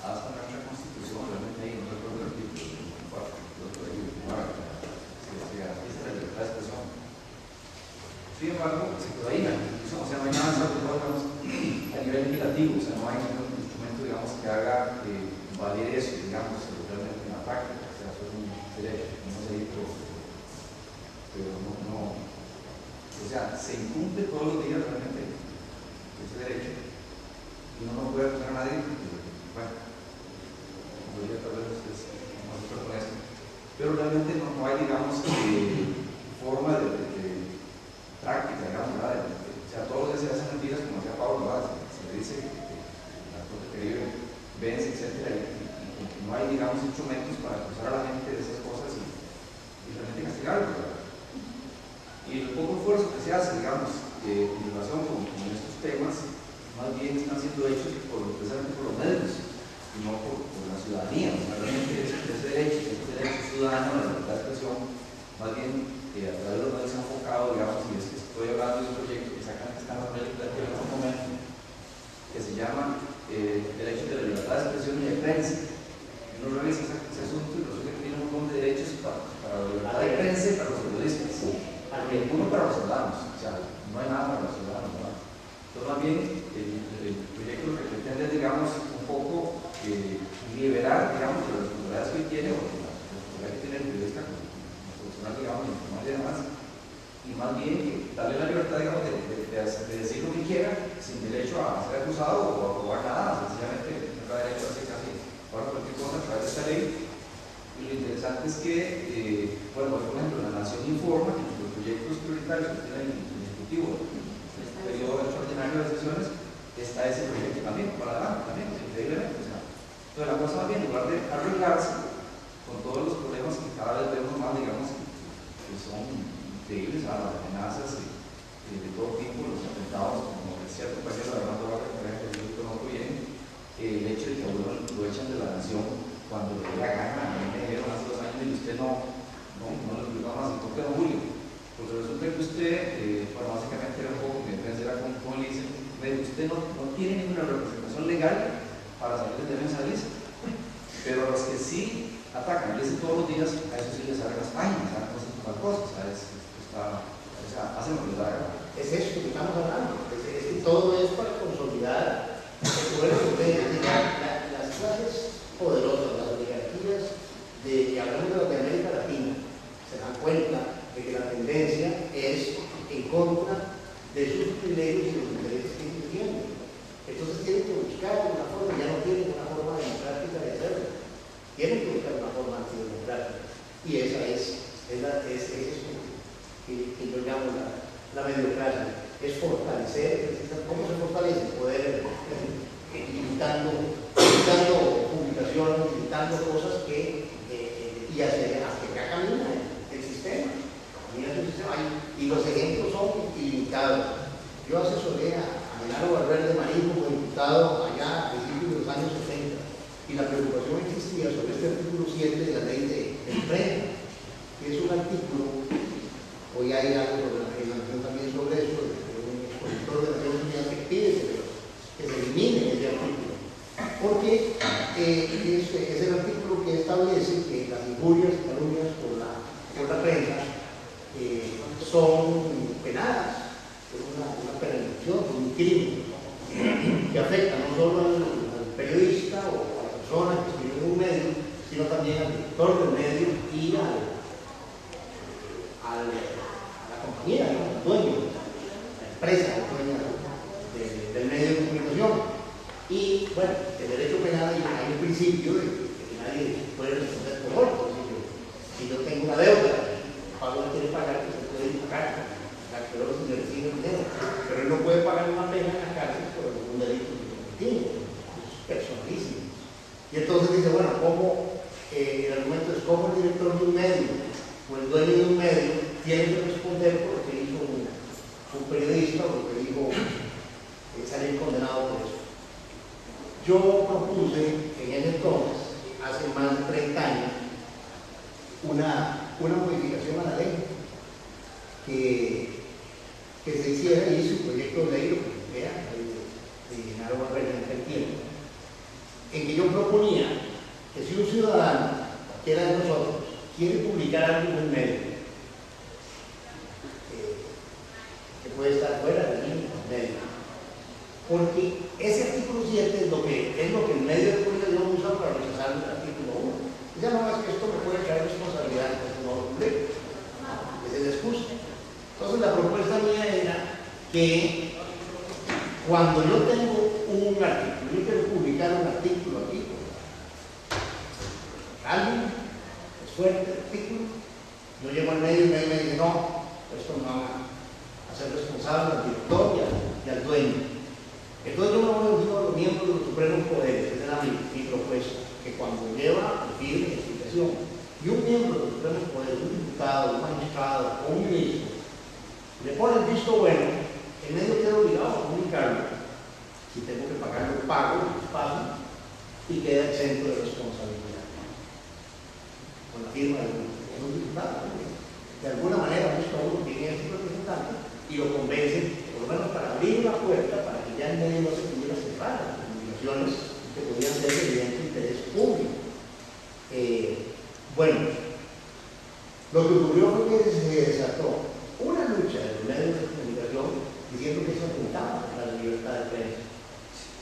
hasta nuestra Constitución. Realmente ahí no recuerdo el artículo, se garantiza la libertad de expresión. Sin embargo, se prohíbe, o sea, no hay nada sobre todo a nivel legislativo, o sea, no hay ningún instrumento, digamos, que haga valer eso, digamos, realmente en la práctica. O sea, eso es un derecho, no se dice, pero no, o sea, se incumple todos los días realmente ese derecho y no lo puede acusar a nadie, bueno, podría tal vez ustedes no se con eso, pero realmente no hay, digamos, forma de práctica, digamos, ¿verdad? O sea, todos los días se hacen mentiras, como decía Pablo, ¿verdad? Se le dice que la cosa que vence, etcétera, y no hay, digamos, instrumentos para acusar a la gente de esas cosas y realmente castigarlos, ¿verdad? Y el poco esfuerzo que se hace, digamos, en relación con estos temas, más bien están siendo hechos precisamente por los medios y no por la ciudadanía. O sea, realmente ese derecho ciudadano, la libertad de expresión, más bien a través de los medios se han enfocado, digamos, y es que estoy hablando de un proyecto que está en la Asamblea Legislativa en este momento, que se llama Derecho de la Libertad de Expresión y de Prensa. Y uno revisa ese asunto y resulta que tiene un montón de derechos para la libertad de prensa y para los periodistas. Uno para los ciudadanos, o sea, no hay nada para los ciudadanos, ¿verdad? Entonces, más bien, el proyecto lo que pretende es, digamos, un poco liberar, digamos, de las responsabilidades que tiene, o de la responsabilidad que tiene el periodista usado o aprobar nada, sencillamente no cabe derecho a hacer casi ahora cualquier cosa a través de esta ley. Y lo interesante es que, bueno, por ejemplo, la Nación informa que los proyectos prioritarios que tiene el Ejecutivo, en este periodo extraordinario de sesiones, está ese proyecto también, para adelante, también, increíblemente. O sea, entonces la cosa va bien, en lugar de arreglarse con todos los problemas que cada vez vemos más, digamos, que son increíbles, a las amenazas de todo tipo, los atentados, como decía el compañero Armando Vargas, por ejemplo, yo conozco bien, el hecho de que a uno lo echan de la nación cuando le dé la gana. A mí me dijeron hace 2 años y usted no lo explicaba más, ¿por qué no, Julio? Porque resulta que usted, bueno, básicamente era un poco mi defensa, era como le dicen, usted no tiene ninguna representación legal para salir de defensa de lista, pero a los que sí atacan, le dicen todos los días, a eso sí les salen las páginas, no hacen tal cosa, o sea, hacen lo que les da la gana. Es eso que estamos hablando, es todo es para consolidar el poder de las clases poderosas, las oligarquías que hablamos de América Latina, se dan cuenta de que la tendencia es en contra de sus privilegios y los intereses que ellos tienen. Entonces tienen que buscar una forma, ya no tienen una forma democrática de hacerlo, tienen que buscar una forma antidemocrática. Y esa es que yo llamo la mediocracia, es fortalecer. ¿Cómo se fortalece? Poder limitando publicaciones, limitando cosas y hacer hasta que acá camina el sistema. Y los ejemplos son ilimitados. Yo asesoré a Genaro Valverde Marín como diputado allá a principios de los años 70 y la preocupación existía sobre este artículo 7 de la ley de imprenta, que es un artículo, hoy hay algo de la legislación también sobre eso, de un expositor de Naciones Unidas que pide que se elimine ese artículo, porque es el artículo que establece que las injurias y calumnias por la prensa son penadas por una penalización, por un crimen que afecta no solo al periodista o a la persona que escribe en un medio, sino también al director del medio y a la compañía, al dueño, la empresa, la dueña del medio de comunicación. Y bueno, el derecho penal hay un principio de que nadie puede responder por otro. Si yo tengo una deuda, el pago no quiere pagar, que se puede ir a pagar, pero si le recibe el dinero, pero él no puede pagar una pena en la cárcel por algún delito que cometió. Es personalísimo. Y entonces dice, bueno, ¿cómo el argumento es cómo el director de un medio o el dueño de un medio tiene que responder por lo que dijo un periodista o lo que dijo salir condenado por eso? Yo propuse en ese entonces, hace más de 30 años, una modificación a la ley que se hiciera, y hice un proyecto de ley, lo que era la ley de Genaro Valverde en aquel tiempo, en que yo proponía que si un ciudadano, cualquiera de nosotros, quiere publicar algo en un medio, que puede estar fuera del medio, porque ese artículo 7 es lo que el medio de comunicación usa para rechazar el artículo 1. Ya no más que esto me puede traer responsabilidad, entonces no lo publico. Esa es la excusa. Entonces la propuesta mía era que cuando yo tengo un artículo, yo quiero publicar un artículo aquí, alguien es fuerte el artículo, yo llego al medio y el medio me dice, no, esto no va a ser responsable al director y al dueño. Entonces yo me voy a decir a los miembros de los supremos poderes, esa era mi propuesta, que cuando lleva el pide de explicación y un miembro de los supremos poderes, un diputado, un magistrado o un ministro, le pone el visto bueno, el medio queda obligado a comunicarlo. Si tengo que pagar el pago, el espacio, y queda exento de responsabilidad. Con la firma de un diputado. De alguna manera busca uno que tiene ese representante y lo convence, por lo menos para abrir una puerta para que ya el medio no se pudiera cerrar las comunicaciones que podían ser de evidente interés público. Bueno, lo que ocurrió fue que se desató una lucha de los medios de comunicación diciendo que eso atentaba a la libertad de prensa,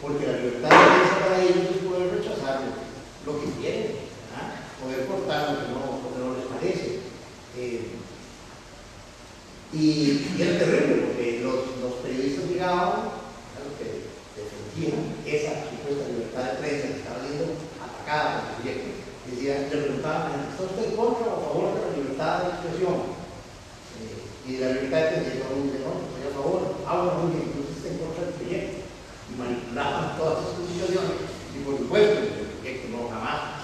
porque la libertad de prensa para ellos es poder rechazar lo que quieren, poder cortar lo que no les parece. Y era terrible porque los periodistas llegaban a los que fijan, esa supuesta libertad de prensa que estaba siendo atacada por el proyecto, decía, le preguntaban a la gente, ¿está usted en contra o a favor de la libertad de expresión? Y de la libertad de prensa, todo el mundo dice, no, estoy a favor, bueno, muy bien, entonces está en contra del proyecto. Y manipulaban todas esas situaciones, y por supuesto, el proyecto no jamás.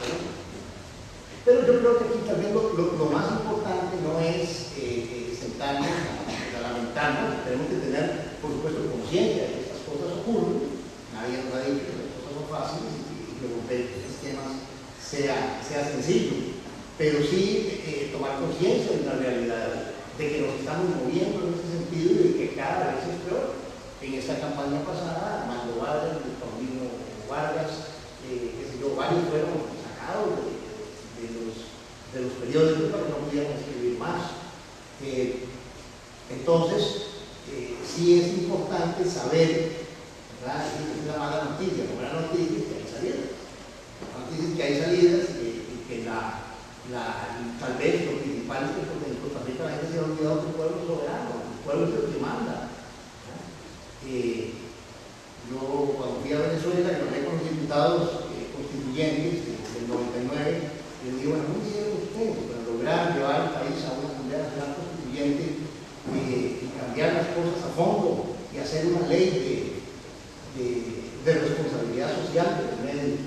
Pero yo creo que aquí también lo más importante no es sentarnos a lamentarnos, tenemos que tener, por supuesto, conciencia de que estas cosas ocurren, nadie nos ha dicho que las cosas son fáciles y que romper esquemas sea sencillo, pero sí tomar conciencia de la realidad, de que nos estamos moviendo en ese sentido y de que cada vez es peor. En esta campaña pasada, Armando Vargas, Paulino Vargas, varios fueron sacados de los periódicos para que no pudieran escribir más. Entonces, sí es importante saber, ¿verdad? Esa es la mala noticia. La buena noticia es que hay salidas. La noticia es que hay salidas y que tal vez lo principal es que en Costa Rica la gente se ha olvidado que el pueblo es soberano, el pueblo es el que manda. Yo cuando fui a Venezuela y hablé con los diputados constituyentes del 99, les digo, bueno, ¿cómo hicieron ustedes para lograr llevar al país a una Asamblea Nacional Constituyente y cambiar las cosas a fondo y hacer una ley de responsabilidad social de los medios?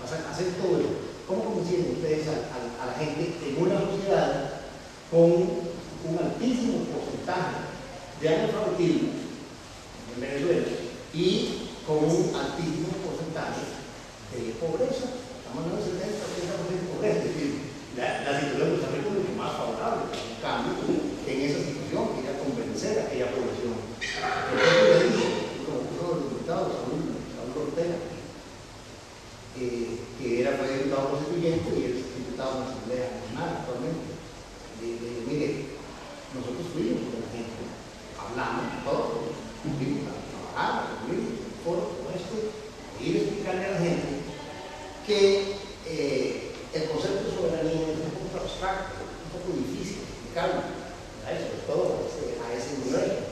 Hacer todo eso. ¿Cómo convencieron ustedes a la gente en una sociedad con un altísimo porcentaje de analfabetismo en Venezuela y con un altísimo porcentaje de pobreza? Estamos hablando del 70-80% de pobreza, es decir, la situación de Costa Rica es mucho más favorable para un cambio en esa situación, que era convencer a aquella población. Entonces le dije, como uno de los diputados, Saúl Ortega, que fue diputado constituyente y es diputado en la Asamblea Nacional actualmente. Mire, nosotros fuimos con la gente, hablamos todos, fuimos a trabajar, fuimos a un foro como este, ir a explicarle a la gente que el concepto de soberanía es un poco abstracto, un poco difícil de explicarlo, sobre todo a ese nivel.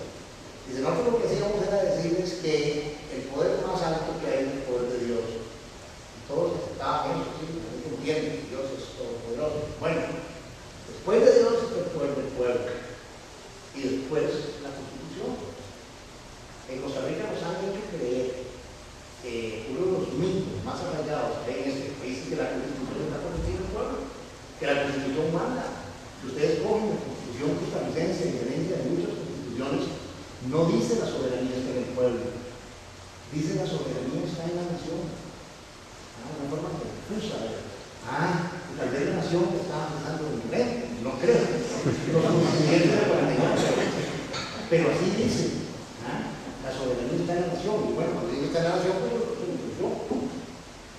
Dice, no, lo que hacíamos era decirles que el poder más alto que hay es el poder de Dios. Y todos aceptaban eso, sí, no entienden, Dios es todopoderoso. Bueno, después de Dios es el poder del pueblo. Y después la Constitución. En Costa Rica nos han hecho creer uno de los mitos más arraigados que hay en este país es que la Constitución está por encima del pueblo, que la Constitución manda. Si ustedes cogen la Constitución costarricense, en diferencia de muchas constituciones, no dice la soberanía está en el pueblo, dice la soberanía está en la nación. Una forma confusa. Tal vez la nación que estaba pensando en inglés, no creo, los constituyentes de 48, pero así dice. La soberanía está en la nación, y bueno, cuando digo está en la nación, pues lo yo.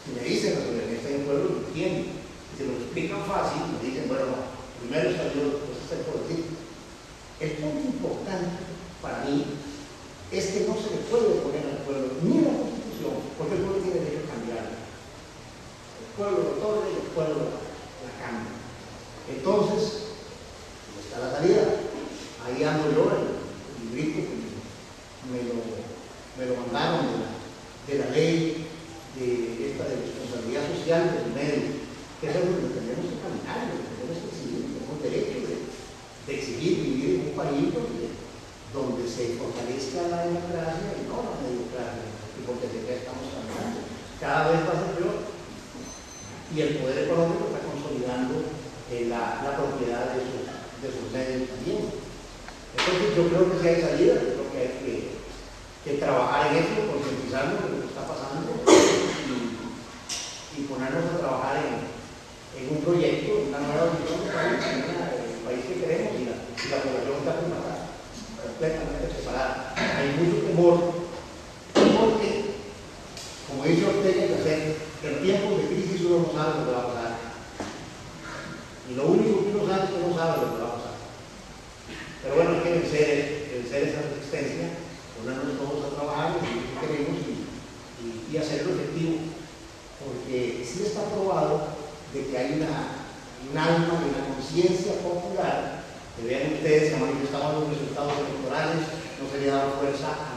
Si me dicen la soberanía está en el pueblo, lo entiendo. Si lo explican fácil, me dicen, bueno, no, primero está Dios, después está el pueblo. El punto importante para mí es que no se le puede poner al pueblo ni la Constitución, porque el pueblo tiene derecho a cambiarla. El pueblo lo otorga y el pueblo la cambia. Entonces, está la salida. Ahí ando yo, el librito que me lo mandaron de la ley de responsabilidad social del medio, que es algo que tenemos que caminar, que tenemos que exigir, tenemos derecho de exigir vivir en un país donde se fortalezca la democracia y no la mediocracia, y porque de qué estamos caminando. Cada vez va a ser peor. Y el poder económico está consolidando la propiedad de sus medios también. Entonces yo creo que si hay salida, yo creo que hay que trabajar en eso, concientizarnos de lo que está pasando y ponernos a trabajar en un proyecto, una nueva visión del país, el país que queremos y la población está preparada, completamente preparada. Hay mucho temor porque, como dice Ortega y Gasset, en tiempos de crisis uno no sabe lo que va a pasar. Y lo único que uno sabe es que no sabe lo que va a pasar. Pero bueno, hay que vencer esa resistencia, ponernos todos a trabajar en lo que queremos y hacerlo efectivo. Porque sí está probado de que hay un alma y una conciencia popular, que vean ustedes, se han manifestado los resultados electorales, no se le ha dado fuerza a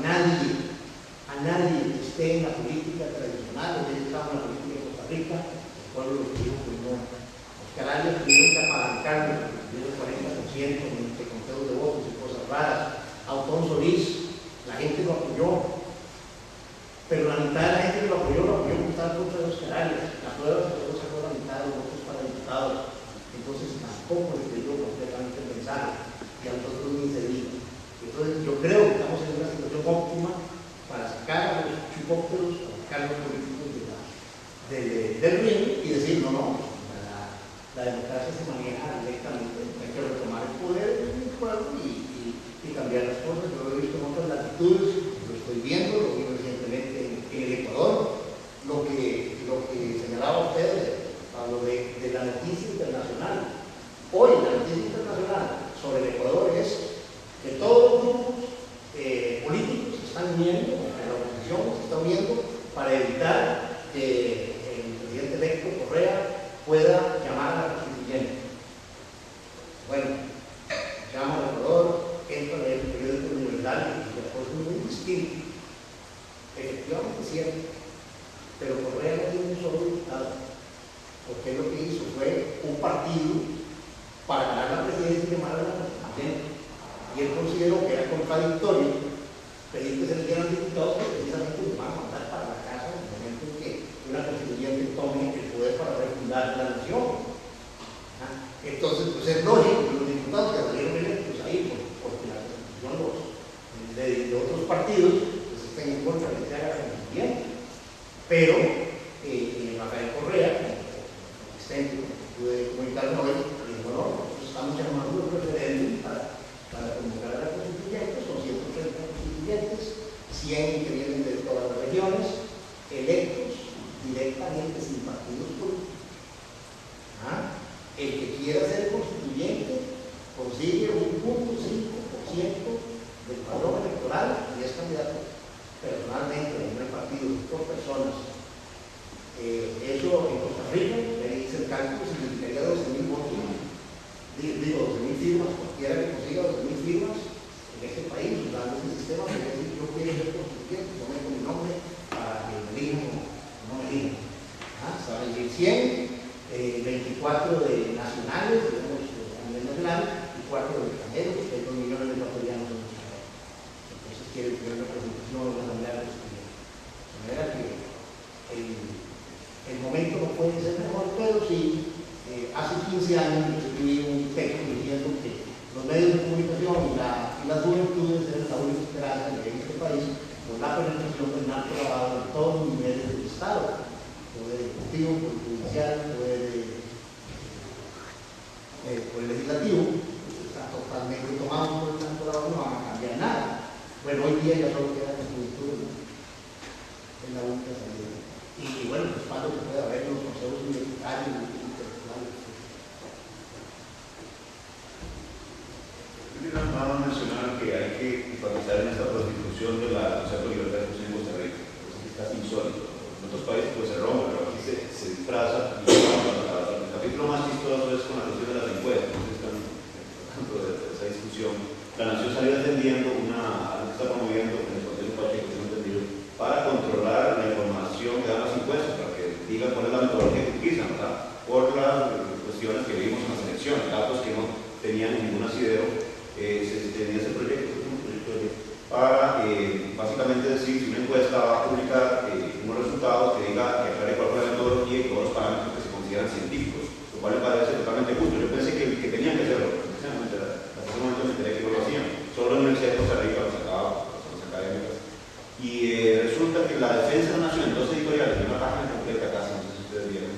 a nadie que esté en la política tradicional, que estaba en la política de Costa Rica, el pueblo lo dijo que no. Los canales tuvieron que apalancarlo, tuvieron 40% de conteos de votos y cosas raras. Autón Solís, la gente lo apoyó, pero la mitad de la gente que lo apoyó por estar contra los canales. La prueba es que solo sacó la mitad de los votos para diputados. Entonces tampoco le creyó completamente el mensaje, y a nosotros ni se dijo. Entonces yo creo que estamos en una situación óptima para sacar a los chupópteros, a los cargos políticos del ring y decir, no, la democracia se maneja directamente, hay que retomar el poder del pueblo y cambiar las cosas. Yo lo he visto en otras latitudes, lo estoy viendo, lo vi recientemente en el Ecuador. Lo que señalaba usted, Pablo, de la noticia internacional. Hoy la noticia internacional sobre el Ecuador es que todos los grupos políticos se están uniendo, que la oposición se está uniendo para evitar que el presidente electo Correa pueda llamar a la constituyente. Bueno, llama al Ecuador, entra en el periódico universal y después es muy distinto. Efectivamente es cierto, pero Correa no tiene un solo diputado, porque lo que hizo fue un partido para ganar la presidencia y llamar a la constituyente. Y él consideró que era contradictorio pedir que se le dieran diputados que precisamente los van a mandar para la casa en el momento en que una constituyente tome el poder para refundar la nación. Entonces, pues es lógico que los diputados que salieron electos ahí, porque la constitución de otros partidos pues estén en contra de que se haga la constituyente. Pero Rafael Correa, como pude comunicarme hoy, dijo, no, nosotros estamos llamando un referéndum para convocar a la constituyente. Son 130 constituyentes, 100 que vienen de todas las regiones, electos directamente sin partidos políticos. El que quiera ser constituyente consigue un 0.5% del padrón electoral y es candidato personalmente, no hay partidos, por personas. Eso en Costa Rica, ahí hice el cálculo, significaría 12.000 votos, digo 12.000 firmas, cualquiera que consiga 12.000 firmas en este país, usando este sistema, que decir, yo quiero ser constituyente, yo meto mi nombre para que me elijan o no me elijan. Saben decir 100, 24 de nacionales, digamos, a nivel nacional, y 4 de extranjeros, que hay 2 millones de ecuatorianos en nuestro país. Entonces quiere tener una representación de una asamblea constituyente. De manera que el momento no puede ser mejor, pero sí, hace 15 años yo escribí un texto diciendo que los medios de comunicación y las juventudes eran la única esperanza en este país por la penetración del narcolavado en todos los niveles del Estado, poder ejecutivo, poder judicial, poder legislativo. Está totalmente tomado por el narcolavado, no van a cambiar nada. Bueno, hoy día ya solo queda la juventud en la única salida. Y bueno, pues cuando se puede haber los consejos universitarios y intelectuales. Vamos a mencionar que hay que enfatizar en esta prostitución de la concepto de libertad de expresión en Costa Rica. Es casi insólito. En otros países pues se rompe, pero aquí se disfraza. Y el capítulo más chistoso es con la cuestión de las encuestas. Tanto de esa discusión. La Nación salió defendiendo algo que está promoviendo en el Consejo Pacheco, que no entendido, para controlar la información que dan las encuestas, para que digan cuál es la metodología que utilizan, ¿verdad? Por las cuestiones que vimos en las elecciones, datos que no tenían ningún asidero. Se tenía ese proyecto para básicamente decir si una encuesta va a publicar unos resultados que diga que aclare cuál fue la metodología y todos los parámetros que se consideran científicos, lo cual me parece totalmente justo. Yo pensé que tenían que hacerlo, precisamente hasta ese momento me enteré que no lo hacían, solo la Universidad de Costa Rica lo sacaba, las académicas. Y resulta que la defensa de la nación en 2 editoriales, en una página completa casi, no sé si ustedes vieron,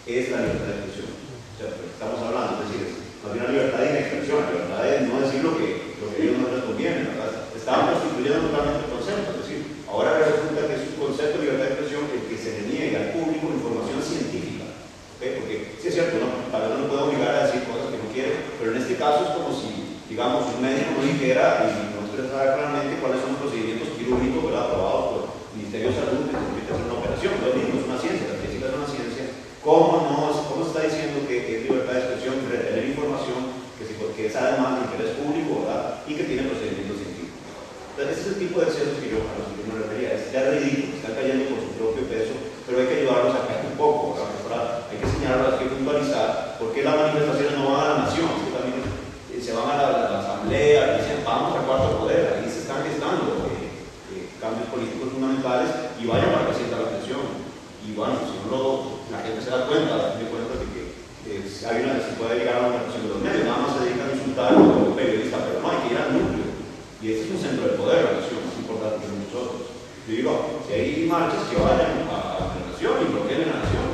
es la libertad de expresión. O sea, estamos hablando, es decir, no tiene una libertad de inexpresión, la libertad de no decir lo que a ellos no les conviene, ¿verdad? Estaban prostituyendo totalmente el concepto, es decir, ahora resulta que es un concepto de libertad de expresión el que se le niegue al público información científica, ¿okay? Porque sí es cierto, ¿no? Tal vez no lo puede obligar a decir cosas que no quiere, pero en este caso es como si, digamos, un médico no dijera y no se sabe claramente cuáles son los procedimientos quirúrgicos, ¿verdad? Aprobados por el Ministerio de Salud que se permite hacer una operación. Lo mismo, es una ciencia, la física es una ciencia. ¿Cómo se está diciendo que es libertad de expresión retener información que es además de interés público, ¿verdad? Y que tiene procedimientos científicos? Entonces, ese es el tipo de excesos que yo a los que me refería. Es ya ridículo, están cayendo por su propio peso, pero hay que ayudarlos a caer un poco, ¿verdad? Hay que señalarlos, hay que puntualizar, porque las manifestaciones no van a la nación, es que también se van a la asamblea, y dicen vamos al cuarto poder, ahí se están gestando cambios políticos fundamentales y vayan para que sienta la atención. Y bueno, si uno, la gente se da cuenta de que se puede llegar a una reacción de los medios, nada más se dedican a insultar a un periodista, pero no, hay que ir al núcleo. Y este es un centro de poder, la nación, más importante que muchos otros. Yo digo, si hay marchas que vayan a la nación y bloqueen la nación.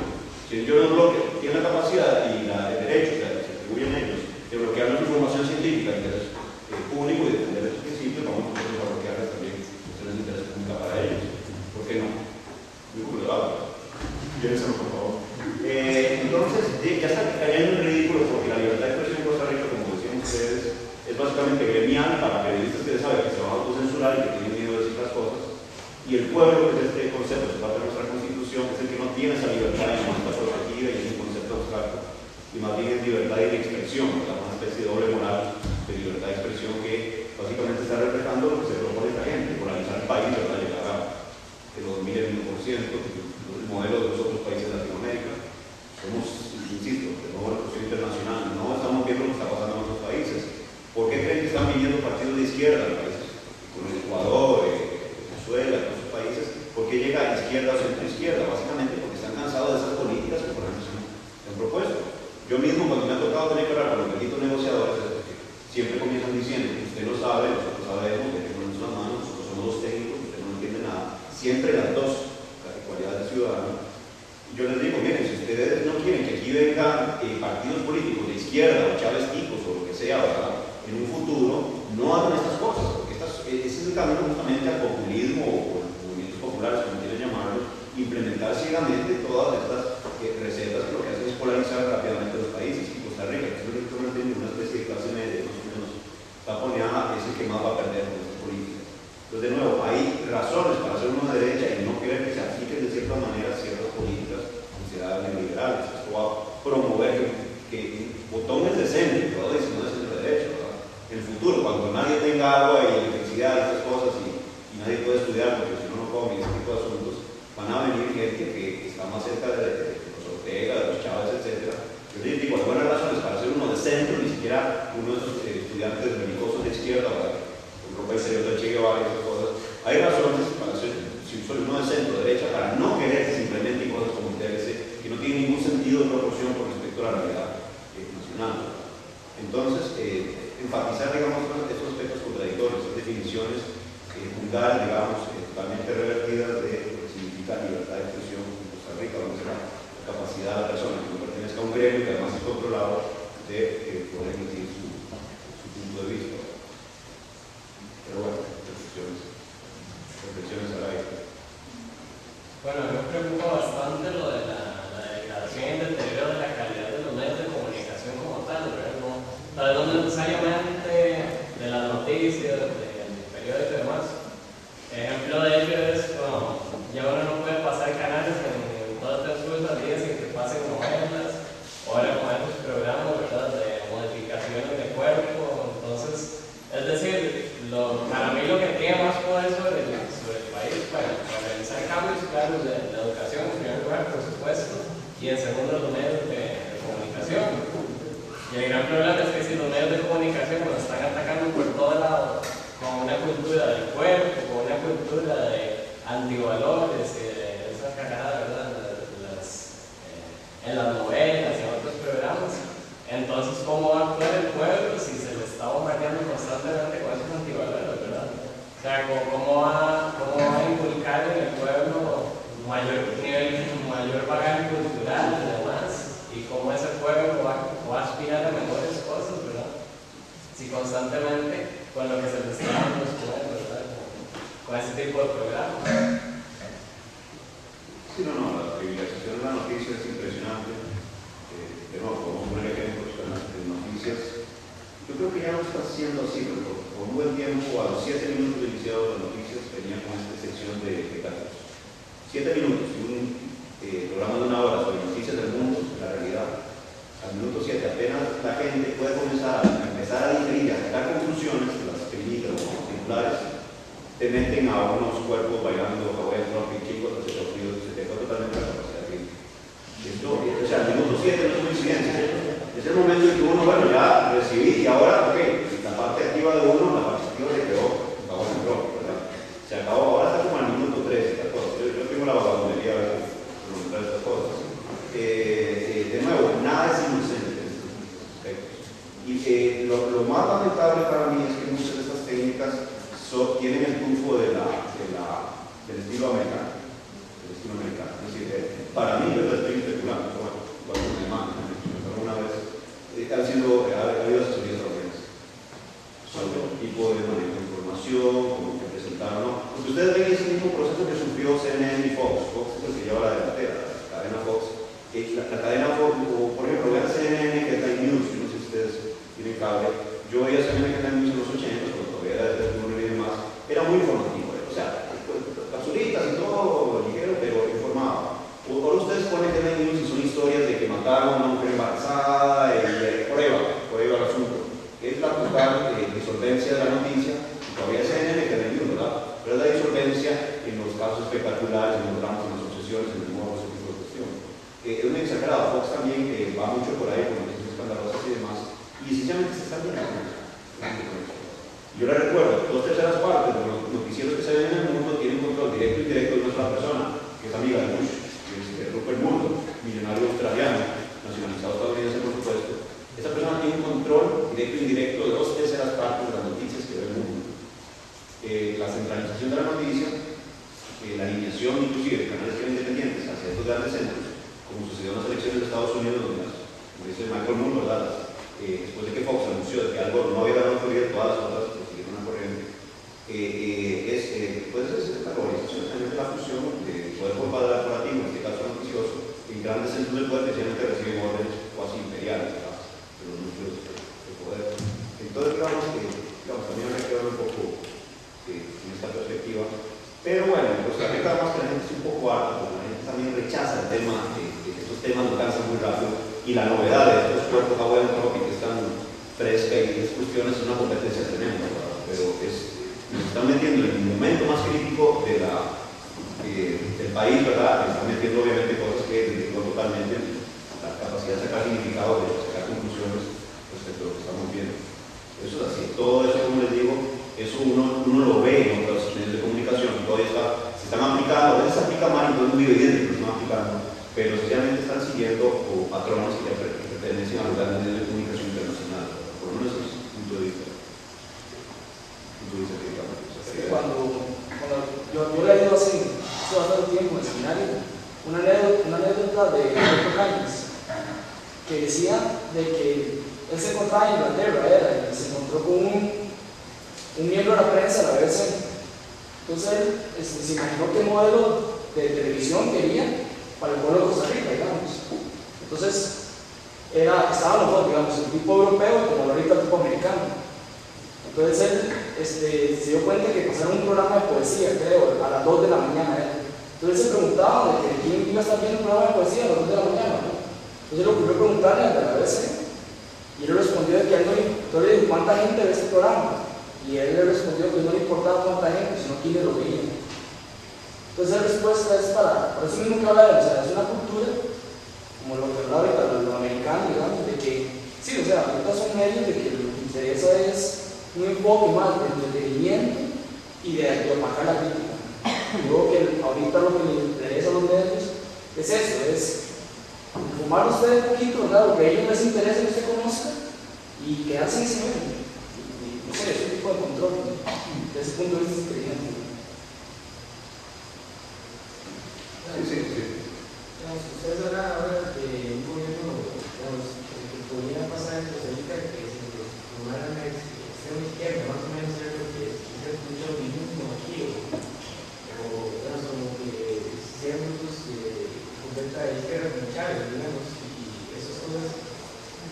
Si yo no bloqueo, tiene la capacidad y el derecho, o sea, que se atribuyen ellos, de bloquear nuestra información científica, interés público y de defender esos principios, vamos a bloquearles también cuestiones de interés público para ellos. ¿Por qué no? Muy culpable. Llévenselo, por favor. Entonces, ya está cayendo en ridículo porque la libertad de expresión en Costa Rica, como decían ustedes, es básicamente gremial para periodistas que saben que se van a autocensurar y que tienen miedo de decir las cosas. Y el pueblo, que es este concepto, es parte de nuestra constitución, es el que no tiene esa libertad y no está protegida y es un concepto abstracto. Y más bien es libertad de expresión, una especie de doble moral de libertad de expresión que básicamente está reflejando lo que se propone esta gente, polarizar el país, ¿verdad? Llegar a que lo domine el 1%, el modelo de los otros países de Latinoamérica. Somos, insisto, de nuevo la cuestión internacional, no estamos viendo lo que está pasando en otros países. ¿Por qué creen que están viniendo partidos de izquierda a países como Ecuador, Venezuela, en otros países? ¿Por qué llega a izquierda o centro-izquierda? Básicamente porque están cansados de esas políticas que por ejemplo se han propuesto. Yo mismo, cuando me ha tocado tener que hablar con los benditos negociadores, siempre comienzan diciendo, usted lo sabe, nosotros sabemos, dejemos las manos, nosotros somos los técnicos, usted no entiende nada. Siempre las dos, la cualidad de ciudadano. Y yo les digo, miren, si ustedes no quieren que aquí vengan partidos políticos de izquierda o chavesticos o lo que sea, ¿verdad? En un futuro, no hagan estas cosas, porque ese es el camino justamente al populismo o movimientos populares, como quieran llamarlo, implementar ciegamente todas estas recetas que lo que hacen es polarizar rápidamente los países. Y Costa Rica, que es un tiene una especie de clase media, más o menos taponeada, es el que más va a perder con estas políticas. Entonces, de nuevo, hay razones para ser uno de derecha y no querer que se apliquen de cierta manera ciertas políticas consideradas neoliberales. Esto va a promover que botones de centro, todo diciendo de centro de derecha, ¿verdad? En el futuro, cuando nadie tenga agua y electricidad y estas cosas y nadie puede estudiar porque si no, no come y ese tipo de asuntos, van a venir gente que está más cerca de los Ortega, de los Chávez, etc. Yo les digo, hay buenas razones para ser uno de centro, ni siquiera uno de esos estudiantes religiosos de izquierda, con ropa exterior de Che Guevara y esas cosas. Hay razones para ser uno de centro, derecha, para no querer que se implementen cosas como interés que no tienen ningún sentido de proporción con respecto a la realidad nacional. Entonces, enfatizar, digamos, estos aspectos contradictorios, estas definiciones juzgar, digamos, totalmente revertidas de lo que significa libertad de expresión en Costa Rica, donde es la capacidad de la persona que no pertenezca a un gremio que además es controlado de poder emitir su punto de vista. Pero bueno, reflexiones al aire. Bueno, a mí me preocupa bastante lo de la degradación y el deterioro de la calidad de los medios de comunicación como tal, ¿verdad? No necesariamente de las noticias, del periódico y demás. Ejemplo de ello es cuando ya uno no puede pasar canales en todas las sus días sin que pasen novelas, ahora con estos programas, ¿verdad?, de modificaciones de cuerpo. Entonces, es decir, para mí lo que tiene más poder sobre el país para realizar cambios, claro, de la educación en primer lugar, por supuesto, y en segundo los medios de comunicación. Y el gran problema es que si los medios de comunicación nos están atacando por todo lado, con una cultura del cuerpo, con una cultura de antivalores y de esas cagadas, ¿verdad?, en las novelas y en otros programas, entonces ¿cómo va a actuar el pueblo si se le está bombardeando constantemente con esos antivalores, ¿verdad? O sea, ¿cómo va a inculcar en el pueblo mayor bagaje cultural y demás? ¿Y cómo ese pueblo va a aspirar a mejores cosas, ¿verdad? Si constantemente con lo que se le está dando los pueblos, ¿verdad? Con ese tipo de programas. Sí, la privilegiación de la noticia es impresionante. De nuevo, podemos poner ejemplos de noticias. Yo creo que ya no está siendo así, pero por un buen tiempo, a los 7 minutos de iniciado de las noticias, venía con esta sección de datos. 7 minutos, un programa de 1 hora sobre noticias del mundo, la realidad. Al minuto 7, apenas la gente puede empezar a digerir, a sacar conclusiones de las películas, los titulares. te meten a unos cuerpos bailando Hawaiian Tropic, chicos, se te fue totalmente la capacidad de esto, o sea, el minuto 7 no es coincidencia, es el momento en que uno, bueno, ya recibí y ahora, ok, la parte activa de uno, la parte activa se quedó Hawaiian Tropic, ¿verdad? Se acabó, ahora está como en el minuto 3, esta cosa. Yo tengo la vagabunería a veces por mostrar estas cosas. De nuevo, nada es inocente en estos aspectos. Y lo más lamentable para mí es que muchas de estas técnicas tienen el tufo del estilo americano. Es decir, para mí, yo estoy especulando, pero bueno, cuando me mandan, alguna vez, ha habido asesorías organizadas sobre el tipo de manejo de información, cómo que presentaron, ¿no? Porque ustedes ven ese mismo proceso que sufrió CNN y Fox. Fox es el que lleva la delantera, la cadena Fox. La cadena Fox, o por ejemplo, vean CNN que está en News, yo no sé si ustedes tienen cable. Yo veía CNN que está en News en los 80, cuando todavía era desde el mundo y demás. Era muy informativo, o sea, capsulitas y todo ligero, pero informado. Ahora ustedes ponen que en News y son historias de que mataron a una mujer embarazada y prueba el asunto. Es la total disolvencia de la noticia, y todavía es CNN que es News, ¿verdad? Pero es la disolvencia en los casos espectaculares, en los dramas, en las obsesiones, en el morbo, ese tipo de cuestiones. Es un exagerado. Fox también va mucho por ahí con noticias escandalosas y demás, y sencillamente se está viendo. Yo le recuerdo, 2/3 partes de los noticieros que se ven en el mundo tienen control directo e indirecto de una sola persona, que es amiga de Bush, que es Rupert Murdoch, millonario australiano, nacionalizado estadounidense por supuesto. Esa persona tiene un control directo e indirecto de 2/3 partes de las noticias que ve el mundo. La centralización de la noticia, la alineación inclusive de canales independientes hacia estos grandes centros, como sucedió en las elecciones de Estados Unidos, donde dice Michael Moore, ¿verdad? Después de que Fox anunció que algo no había dado autoridad, todas las otras que siguieron una corriente, es la globalización, también la fusión de poder corporativo, en este caso noticioso, en grandes centros del poder, especialmente reciben órdenes cuasi imperiales, ¿verdad? De los núcleos de poder. Entonces, también hay que ver un poco en esta perspectiva. Pero bueno, en Costa Rica, además que la gente es un poco harta, porque la gente también rechaza el tema, estos temas lo cansan muy rápido. Y la novedad de estos cuerpos Hawaiian Tropic que están fresca y estas cuestiones es una competencia tremenda, ¿verdad? Pero nos están metiendo en el momento más crítico del país, ¿verdad? Nos están metiendo obviamente cosas que desvirtúan totalmente la capacidad de sacar significado, de sacar conclusiones respecto a lo que estamos viendo. Eso es así. Todo eso, como les digo, eso uno lo ve en otros medios de comunicación. Todavía se están aplicando, a veces se aplica mal, entonces es muy evidente que lo están aplicando, pero sencillamente están siguiendo patrones que pertenecen a los grandes medios de comunicación internacional, por lo menos desde ese punto de vista. Cuando yo le he ido hace bastante tiempo en el seminario, una anécdota de Roberto Cáñez, que decía de que él se encontraba en Inglaterra, y se encontró con un miembro de la prensa de la BBC. Entonces él se imaginó qué modelo de televisión quería para el pueblo de Costa Rica, digamos. Entonces, estaban los dos, digamos, el tipo europeo como ahorita el tipo americano. Entonces él se dio cuenta que pasaron un programa de poesía, creo, a las 2 de la mañana. Entonces se preguntaba de quién iba a estar viendo un programa de poesía a las 2 de la mañana, ¿no? Entonces le ocurrió preguntarle al de la BBC, y él le respondió de que entonces le dijo, ¿cuánta gente ve este programa? Y él le respondió que no le importaba cuánta gente, sino quiénes lo veían. Entonces la respuesta es para eso mismo que habla de él, o sea, es una cultura, como lo que hablaba ahorita, lo americano, digamos, de que, sí, o sea, ahorita son medios de que lo que interesa es un enfoque más de entretenimiento y de opacar la crítica. Yo creo que ahorita lo que le interesa a los medios es eso, es informar a ustedes un poquito, ¿verdad? Lo que a ellos les interesa que usted conozca y quedarse en ese medio. No sé, es un tipo de control, ¿no? Desde ese punto de vista es inteligente. Sí. Ustedes hablan ahora de un gobierno que podría pasar en Costa Rica, que se tomara la extrema izquierda, más o menos es lo que se escucha lo mismo aquí, o como que sean grupos de completa izquierda como Chávez, digamos, y esas cosas.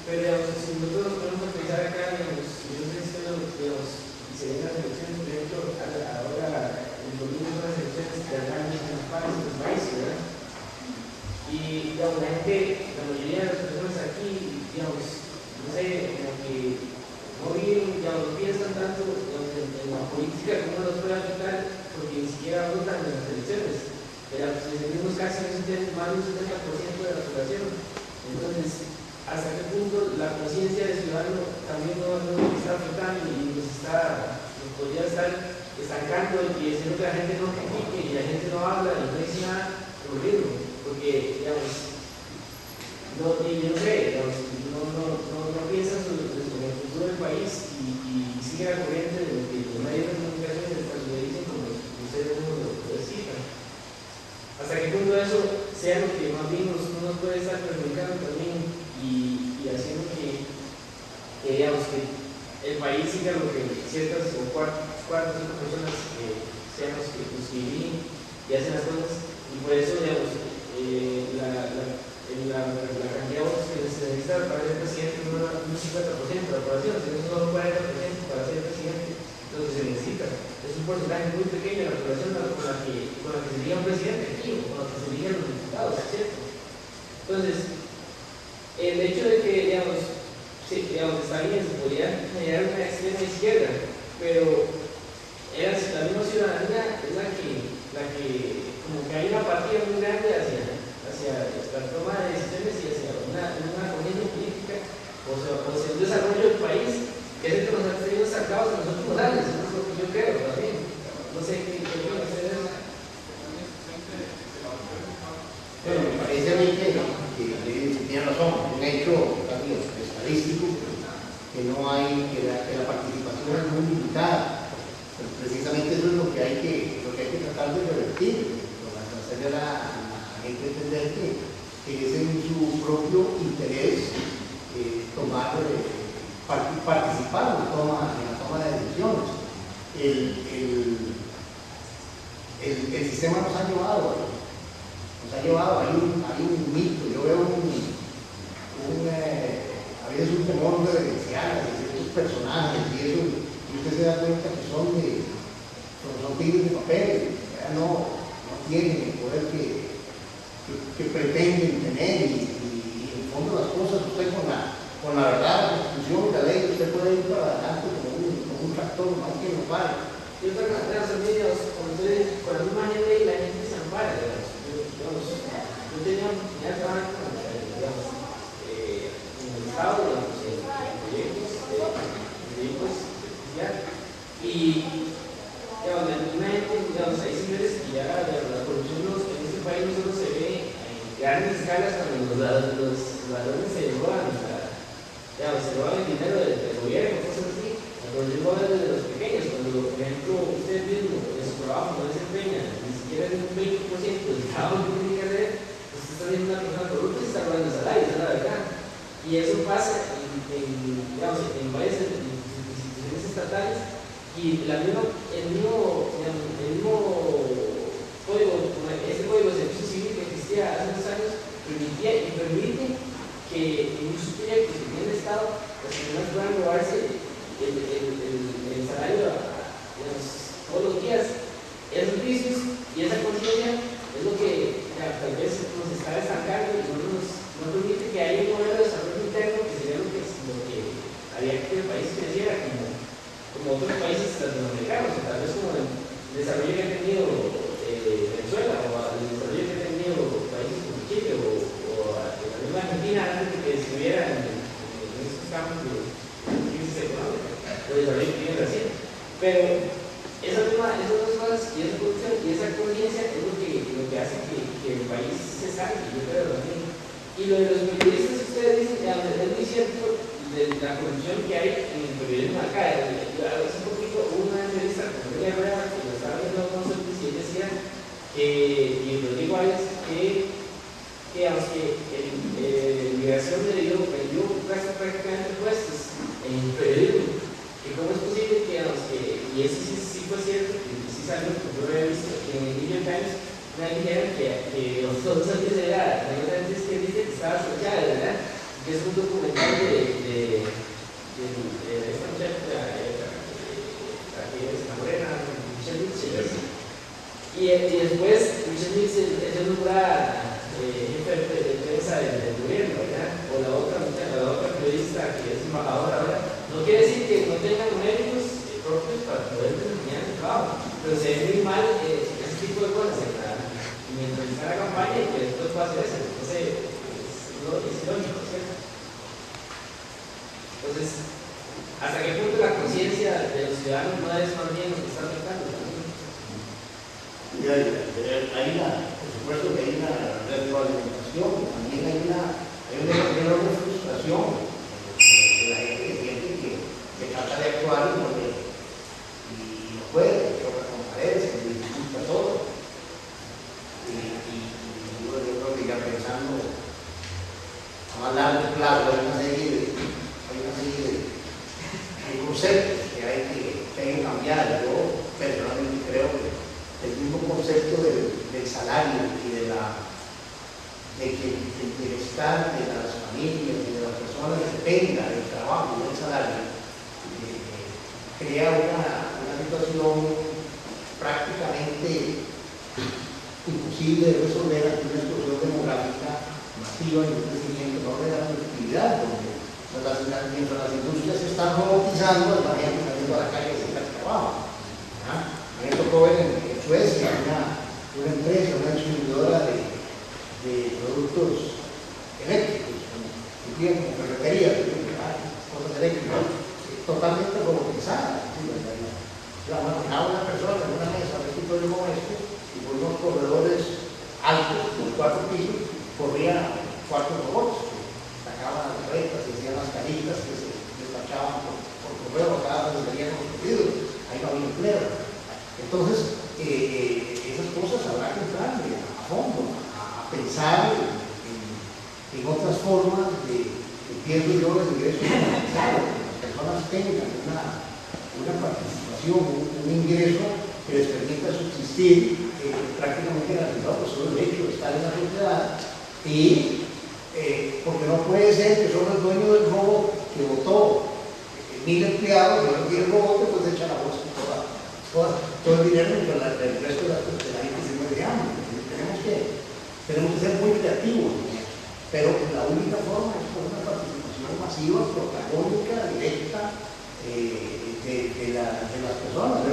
Pero digamos, si nosotros nos ponemos a pensar acá, digamos, yo no sé si se ven las elecciones, por ejemplo, ahora el domingo son las elecciones de la en el país, ¿verdad? Y vivimos casi más de un 70% de la población. Entonces, ¿hasta qué punto la conciencia del ciudadano también no nos está afectando y nos podría estar estancando y diciendo que la gente no critique y la gente no habla y no dice nada por lo mismo? Porque, digamos, no piensa sobre el futuro del país y sigue la corriente de lo que los medios de comunicación le dicen como ustedes mismos lo citan. Hasta qué punto eso sea lo que más bien no nos puede estar perjudicando también y haciendo que digamos que el país siga lo que ciertas o cuatro o cinco personas sean los que dirigen y hacen las cosas, y por eso digamos la cantidad de votos que se necesita para ser presidente no es un 50% de la población, sino solo un 40% para ser presidente. Lo que se necesita es un porcentaje muy pequeño de la población con la que se elige un presidente aquí, o con la que se eligen los diputados, ¿cierto? Entonces, el hecho de que, digamos, está bien, se podría generar una extrema izquierda, pero la misma ciudadanía es la que como que hay una apatía muy grande hacia la toma de decisiones y hacia una corriente política o sea, un desarrollo del país que es el que nos ha tenido sacados en los últimos años. Eso es lo que yo creo también. No sé qué opinan ustedes. Bueno, me parece a mí que tiene razón, un hecho estadístico que no hay, que la participación es muy limitada. Pues precisamente eso es lo que hay que tratar de revertir, hacerle a la gente entender que es en su propio interés participar en la toma de decisiones. El sistema nos ha llevado hay un mito, yo veo a veces un temor reverencial de ciertos personajes y eso, y usted se da cuenta que son tigres de papel, ya no tienen el poder que pretenden tener y en el fondo las cosas usted con la verdad, la constitución y la ley, usted puede ir para adelante como un tractor, más que no pare. Yo creo que los medios, con la misma ley, la gente se ampara. Yo tenía ya trabajo en el Estado, en proyectos y hay señores que ya la corrupción en este país no solo se ve en grandes escalas cuando los ladrones se roban el dinero del gobierno, cosas así. La corrupción va desde los pequeños, cuando por ejemplo usted mismo en su trabajo no desempeña ni siquiera en un 20% del trabajo que tiene que hacer, usted está siendo una persona corrupta y está robando salarios, es la verdad. Y eso pasa en varias instituciones estatales. Y el mismo código, este código de servicio civil que existía hace unos años, permite que en muchos proyectos que tiene el Estado, las personas puedan robarse el salario todos los días. Esos vicios y esa conciencia es lo que tal vez nos está estancando y no permite que haya un modelo de desarrollo interno que sería lo que haría que el país creciera como otros países latinoamericanos, tal vez como el desarrollo que ha tenido Venezuela o el desarrollo que ha tenido países como Chile o la misma Argentina antes de que estuviera en estos campos de crisis económica, el desarrollo que tiene Brasil. Pero esas dos cosas y esa corrupción y esa conciencia es lo que hace que el país se salga, yo creo también. Y lo de los periodistas, ustedes dicen, es muy cierto de la corrupción que hay en el periodismo acá. Hace un poquito hubo una entrevista con María Herrera que lo estaba viendo con nosotros y él decía y Rodrigo Arias que migración le dio prácticamente puestos en el periodismo. Que cómo es posible y eso sí fue cierto, que sí salió, porque yo lo había visto en el New York Times, una dijeron que los dos antes era, antes que dice que estaba sochada, ¿verdad? Que es un documental de esta muchacha, que es la morena, Michelle Mitchell. Y después Michelle Mitchell es una jefe de prensa del gobierno, ¿verdad? O la otra periodista que es embajadora ahora. No quiere decir que no tengan méritos propios para poder desempeñar el trabajo, pero se ve muy mal ese tipo de cosas. Mientras está la campaña, Entonces, ¿hasta qué punto la conciencia de los ciudadanos no es más bien lo que está afectando también? Por supuesto que hay una retroalimentación, también hay una enorme frustración de la gente que siente que trata de actuar y no puede, que choca con paredes, que dificulta todo. Y yo creo que ya pensando a más largo plazo hay una serie de conceptos que hay que cambiar. Yo personalmente creo que el mismo concepto del salario y de que el bienestar de las familias y de las personas dependa del trabajo y del salario, crea una situación prácticamente imposible de resolver ante una explosión demográfica masiva y un crecimiento enorme de la productividad, donde mientras las industrias se están robotizando, la gente saliendo a la calle a buscar trabajo. A mí me tocó ver en Suecia una empresa, una distribuidora de productos eléctricos, como ferretería, cosas eléctricas, totalmente robotizada. La manejaba una persona en una mesa de escritorio como este y por unos corredores altos, por 4 pisos, corrían 4 robots que sacaban las carretas, se hacían las caritas que se despachaban por correo, cada vez venían los pedidos, ahí no había empleo. Entonces, esas cosas habrá que entrarle a fondo, a pensar en otras formas pienso yo, el ingreso garantizado, que las personas tengan una participación, un ingreso que les permita subsistir prácticamente garantizado por solo el hecho de estar en la sociedad y porque no puede ser que solo el dueño del robot que votó 1000 empleados, y no tiene el robot, pues echa la bolsa todo el dinero mientras el resto de la gente se muere de hambre. Tenemos que ser muy creativos, pero la única forma es con una participación masiva, protagónica, directa de las personas.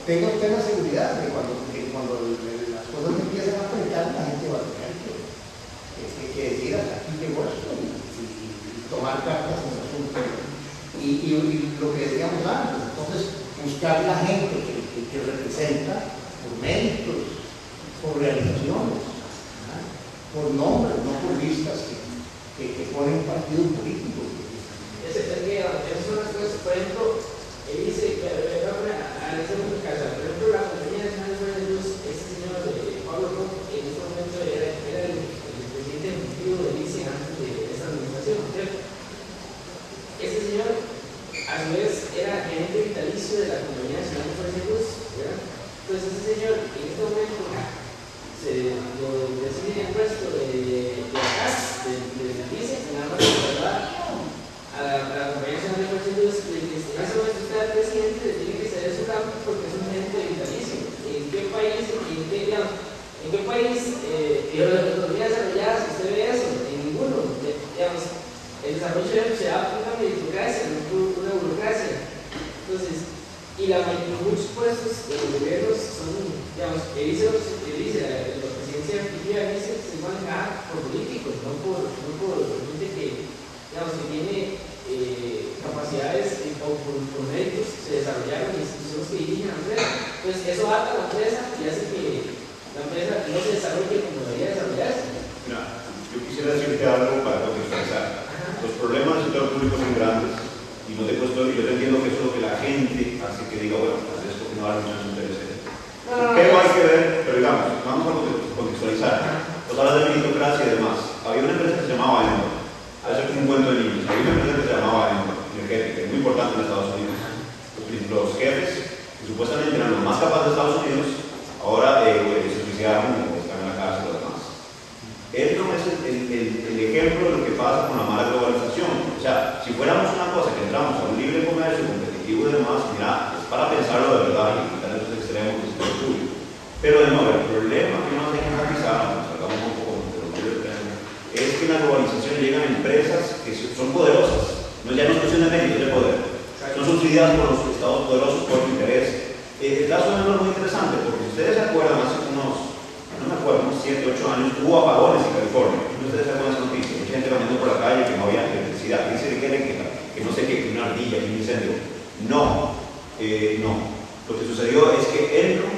Tengo usted la seguridad de cuando las cosas empiezan a apretar, la gente va a tener que decir hasta aquí llegó esto y tomar cartas en el asunto. Y lo que decíamos antes, entonces buscar la gente que representa por méritos, por realizaciones, por nombres, no por listas que ponen partidos políticos. Esas son las cosas, por ejemplo, él dice que analizar un caso, por ejemplo, la Compañía Nacional de Luz, este señor Pablo Rojo, en este momento era el presidente ejecutivo del ICE antes de esta administración, ¿cierto? Este señor, a su vez, era gerente vitalicio de la Compañía Nacional de Fuerza y Luz, ¿verdad? Entonces, este señor, en este momento, lo decide el puesto de acá, del ICE, nada más a la Compañía Nacional de Fuerza y Luz, en ese momento usted al presidente le tiene que ceder su campo porque es un gerente vitalicio. ¿En qué país, en las economías desarrolladas usted ve eso? En ninguno. Digamos, el desarrollo se da por una meritocracia, no por una burocracia. Entonces, muchos puestos de los gobiernos son, digamos, la presidencia ejecutiva se maneja por políticos, no por gente que, digamos, que tiene capacidades o por méritos se desarrollaron y son los que dirigen la empresa. Entonces, eso ata a la empresa y hace que la empresa no se desarrolle como debería desarrollarse. Mira, yo quisiera decirte algo para contextualizar. Los problemas del sector público son grandes y no te cuesta, yo te entiendo que eso es lo que la gente hace que diga, bueno, pues esto que no vale mucho interés. Pero hay que ver, pero digamos, vamos a contextualizar. Pues hablas de meritocracia y demás. Había una empresa que se llamaba Enron. Hace como un cuento de niños. Había una empresa que se llamaba Enron, energética, muy importante en Estados Unidos. Los jefes, que supuestamente eran los más capaces de Estados Unidos, ahora se suicidaron o están en la cárcel o demás. Enron es el ejemplo de lo que pasa con la mala globalización. O sea, si fuéramos una cosa que entramos a un libre comercio competitivo y demás, mira, es para pensarlo de verdad y quitar esos extremos del sector público. Pero de nuevo, el problema que nos hay que analizar, nos salgamos un poco de lo que es que en la globalización llegan empresas que son poderosas. Ya no es cuestión de méritos de poder. Son subsidiadas por los estados poderosos por su interés. El caso de Enron es muy interesante porque si ustedes se acuerdan, hace unos 7, 8 años hubo apagones en California. Ustedes se acuerdan de esa noticia, mucha gente caminando por la calle que no había electricidad, que dice que no sé qué una ardilla, aquí un incendio. No, no. Lo que sucedió es que Enron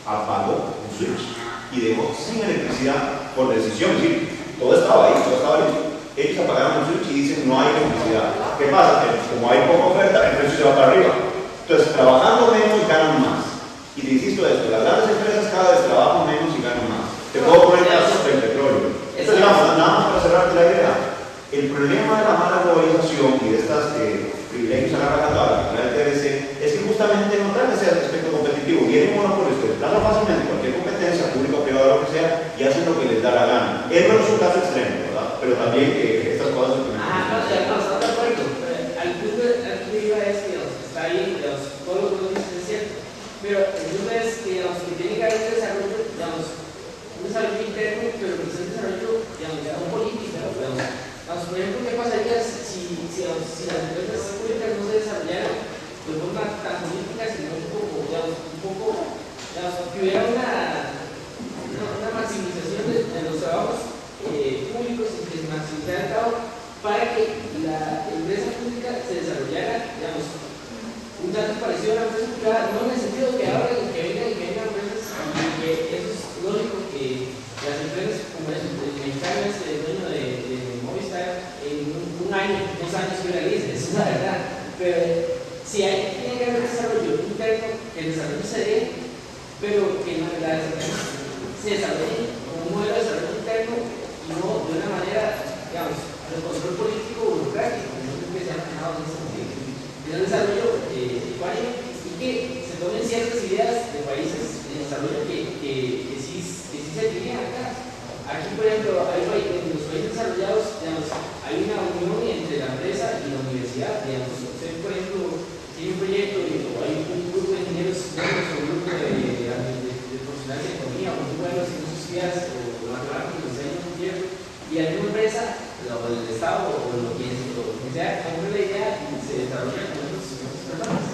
apagó un switch y dejó sin electricidad por decisión. Es decir, todo estaba ahí, todo estaba listo. Ellos apagaron el switch y dicen no hay electricidad. ¿Qué pasa? Que como hay poca oferta, el precio se va para arriba. Entonces, trabajando menos ganan más. Y te insisto esto, las grandes empresas cada vez trabajan menos y ganan más. Te puedo poner casos del petróleo. Esto, digamos, nada más para cerrarte la idea. El problema de la mala globalización y de estas privilegios a la rajatabla que trae el TBC es que justamente no trae ese aspecto competitivo. Vienen monopolios que desplazan fácilmente cualquier competencia, pública o privada, lo que sea, y hacen lo que les da la gana. Es un caso extremo, ¿verdad? Pero también que estas cosas... No, estamos de acuerdo. Al punto que iba es que está ahí, todo lo que uno dice es cierto. Pero el punto es que tiene que haber un desarrollo, un desarrollo interno, pero que sea un desarrollo, no político. Por ejemplo, ¿qué pasaría si las empresas públicas no se desarrollaran de forma tan política, sino un poco, que hubiera una maximización de los trabajos públicos y que se maximizara el trabajo para que la empresa pública se desarrollara, un tanto parecido a la empresa privada, no en el sentido que ahora que vengan empresas, y que eso es lógico que las empresas como el mexicano es el dueño de Movistar en un año, 2 años que realice, eso es la verdad. Pero si tiene que haber un desarrollo interno, que el desarrollo se dé, pero que las empresas se desarrollen como un modelo de desarrollo interno y no de una manera, de control político o burocrático, como que se ha manejado en ese sentido. De un desarrollo ecuánime y que se tomen ciertas ideas de países de desarrollo que sí se tienen acá. Aquí, por ejemplo, en los países desarrollados, hay una unión entre la empresa y la universidad. Usted, por ejemplo, tiene un proyecto o hay un grupo de ingenieros buenos o un grupo de profesionales de economía muy buenos en sus vías o matemáticos, y hay una empresa, o el Estado o lo que sea, compra la idea y se desarrolla con otras personas.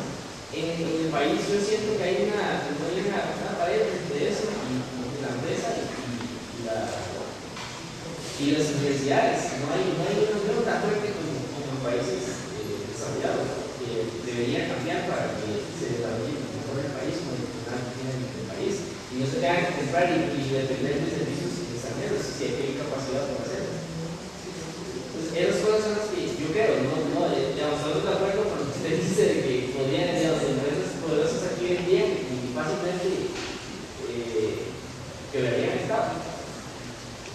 En el país yo siento que hay una pared entre eso y la empresa y las universidades. No hay un tan fuerte como en países desarrollados, que debería cambiar para que se desarrolle mejor el país, como el país, y no se tenga que comprar y depender de servicios extranjeros si hay capacidad para hacerlo. Entonces, esas cosas son las que yo creo, estamos de acuerdo con lo que usted dice de que podrían, empresas poderosas aquí ven bien y fácilmente quebrarían el Estado.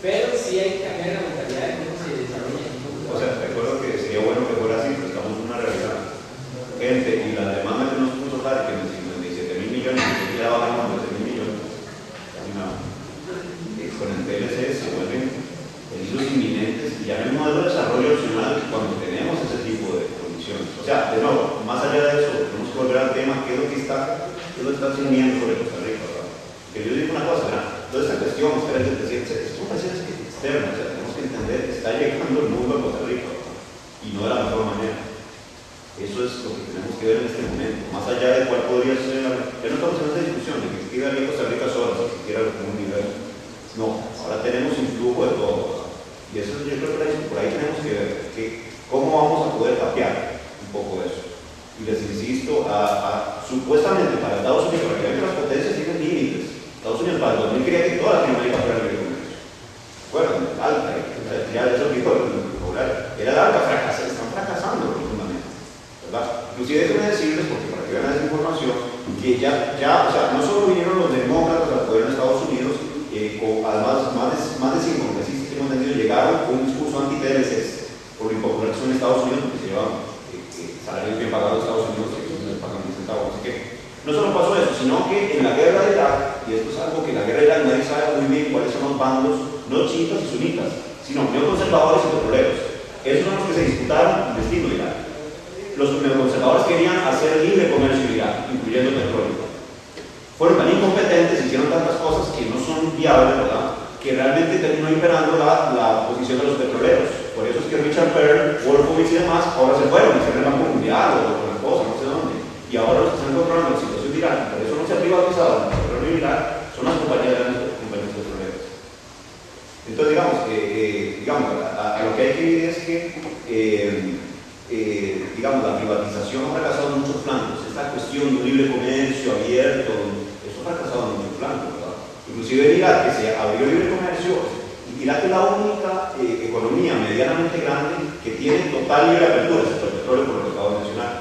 Pero sí hay que cambiar la mentalidad de cómo se desarrolla. O sea, recuerdo que sería bueno que fuera así, pero estamos en una realidad. Gente, y la demanda que nos puso Tarek en 57.000 millones, que ya bajamos a 13.000 millones, con el TLC se vuelven peligros inminentes y ya no hay un modelo de desarrollo opcional cuando tenemos ese tipo de condiciones. O sea, de nuevo, más allá de eso, tenemos que volver al tema, qué es lo que está teniendo sobre Costa Rica, ¿verdad? Que yo digo una cosa, ¿verdad? Toda esta cuestión, son presiones externas, o sea, tenemos que entender que está llegando el mundo a Costa Rica, ¿verdad? Y no de la mejor manera. Eso es lo que tenemos que ver en este momento, más allá de cuál podría ser, ya no estamos en esa discusión de que quedaría Costa Rica sola, si quisiera algún nivel. No, ahora tenemos influjo de todo, ¿verdad? Y eso yo creo que por ahí tenemos que ver cómo vamos a poder capear un poco eso. Y les insisto, supuestamente para Estados Unidos, para que vean que las potencias tienen límites. Estados Unidos para el 2000 quería que toda Latinoamérica fuera libre de comercio. ¿Recuerdan? ALCA, ya eso dijo el popular, era el ALCA, están fracasando profundamente, ¿verdad? Inclusive déjenme decirles, porque para que vean esa información, que ya, o sea, no solo vinieron los demócratas al poder en Estados Unidos, además más de 5 congresistas que hemos entendido llegaron con un discurso anti-TLCs por lo impopular que son en Estados Unidos, porque se llevan salarios bien pagados en Estados Unidos y no les pagan 10 centavos. Así que no solo pasó eso, sino que en la guerra de Irak, y esto es algo que en la guerra de Irak nadie sabe muy bien cuáles son los bandos, no chiitas y sunitas, sino neoconservadores y petroleros. Esos son los que se disputaron el destino de Irak. Los neoconservadores querían hacer libre comercio en Irak, incluyendo el petróleo. Fueron tan incompetentes, hicieron tantas cosas que no son viables, ¿verdad?, que realmente terminó imperando la posición de los petroleros. Por eso es que Richard Perry, Wolfowitz y demás ahora se fueron, se el Banco Mundial o otra cosa, no sé dónde. Y ahora los que están controlando la situación de Irak, por eso no se ha privatizado el petróleo de Irak, son las compañías petroleras. Entonces, digamos, a lo que hay que ir es que, digamos, la privatización ha fracasado en muchos flancos. Esta cuestión de un libre comercio abierto, eso ha fracasado en muchos flancos, ¿verdad? Inclusive mira que se abrió libre comercio, y mira que es la única economía medianamente grande que tiene total libre apertura, excepto el petróleo, por lo que acabo de mencionar.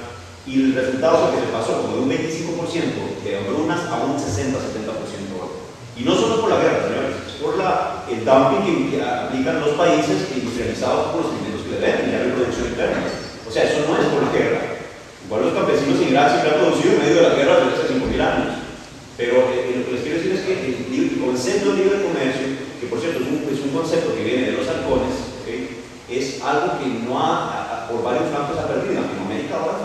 Y el resultado es que se pasó como de un 25% de hambrunas a un 60-70% hoy. Y no solo por la guerra, señores, es por el dumping que aplican los países industrializados por los alimentos que le venden, y la producción interna. O sea, eso no es por la guerra. Igual los campesinos en Irak siempre han producido en medio de la guerra desde hace 5.000 años. Pero lo que les quiero decir es que el concepto de libre comercio, que por cierto es un concepto que viene de los halcones, ¿okay? Es algo que no ha, por varios flancos ha perdido. En Latinoamérica ahora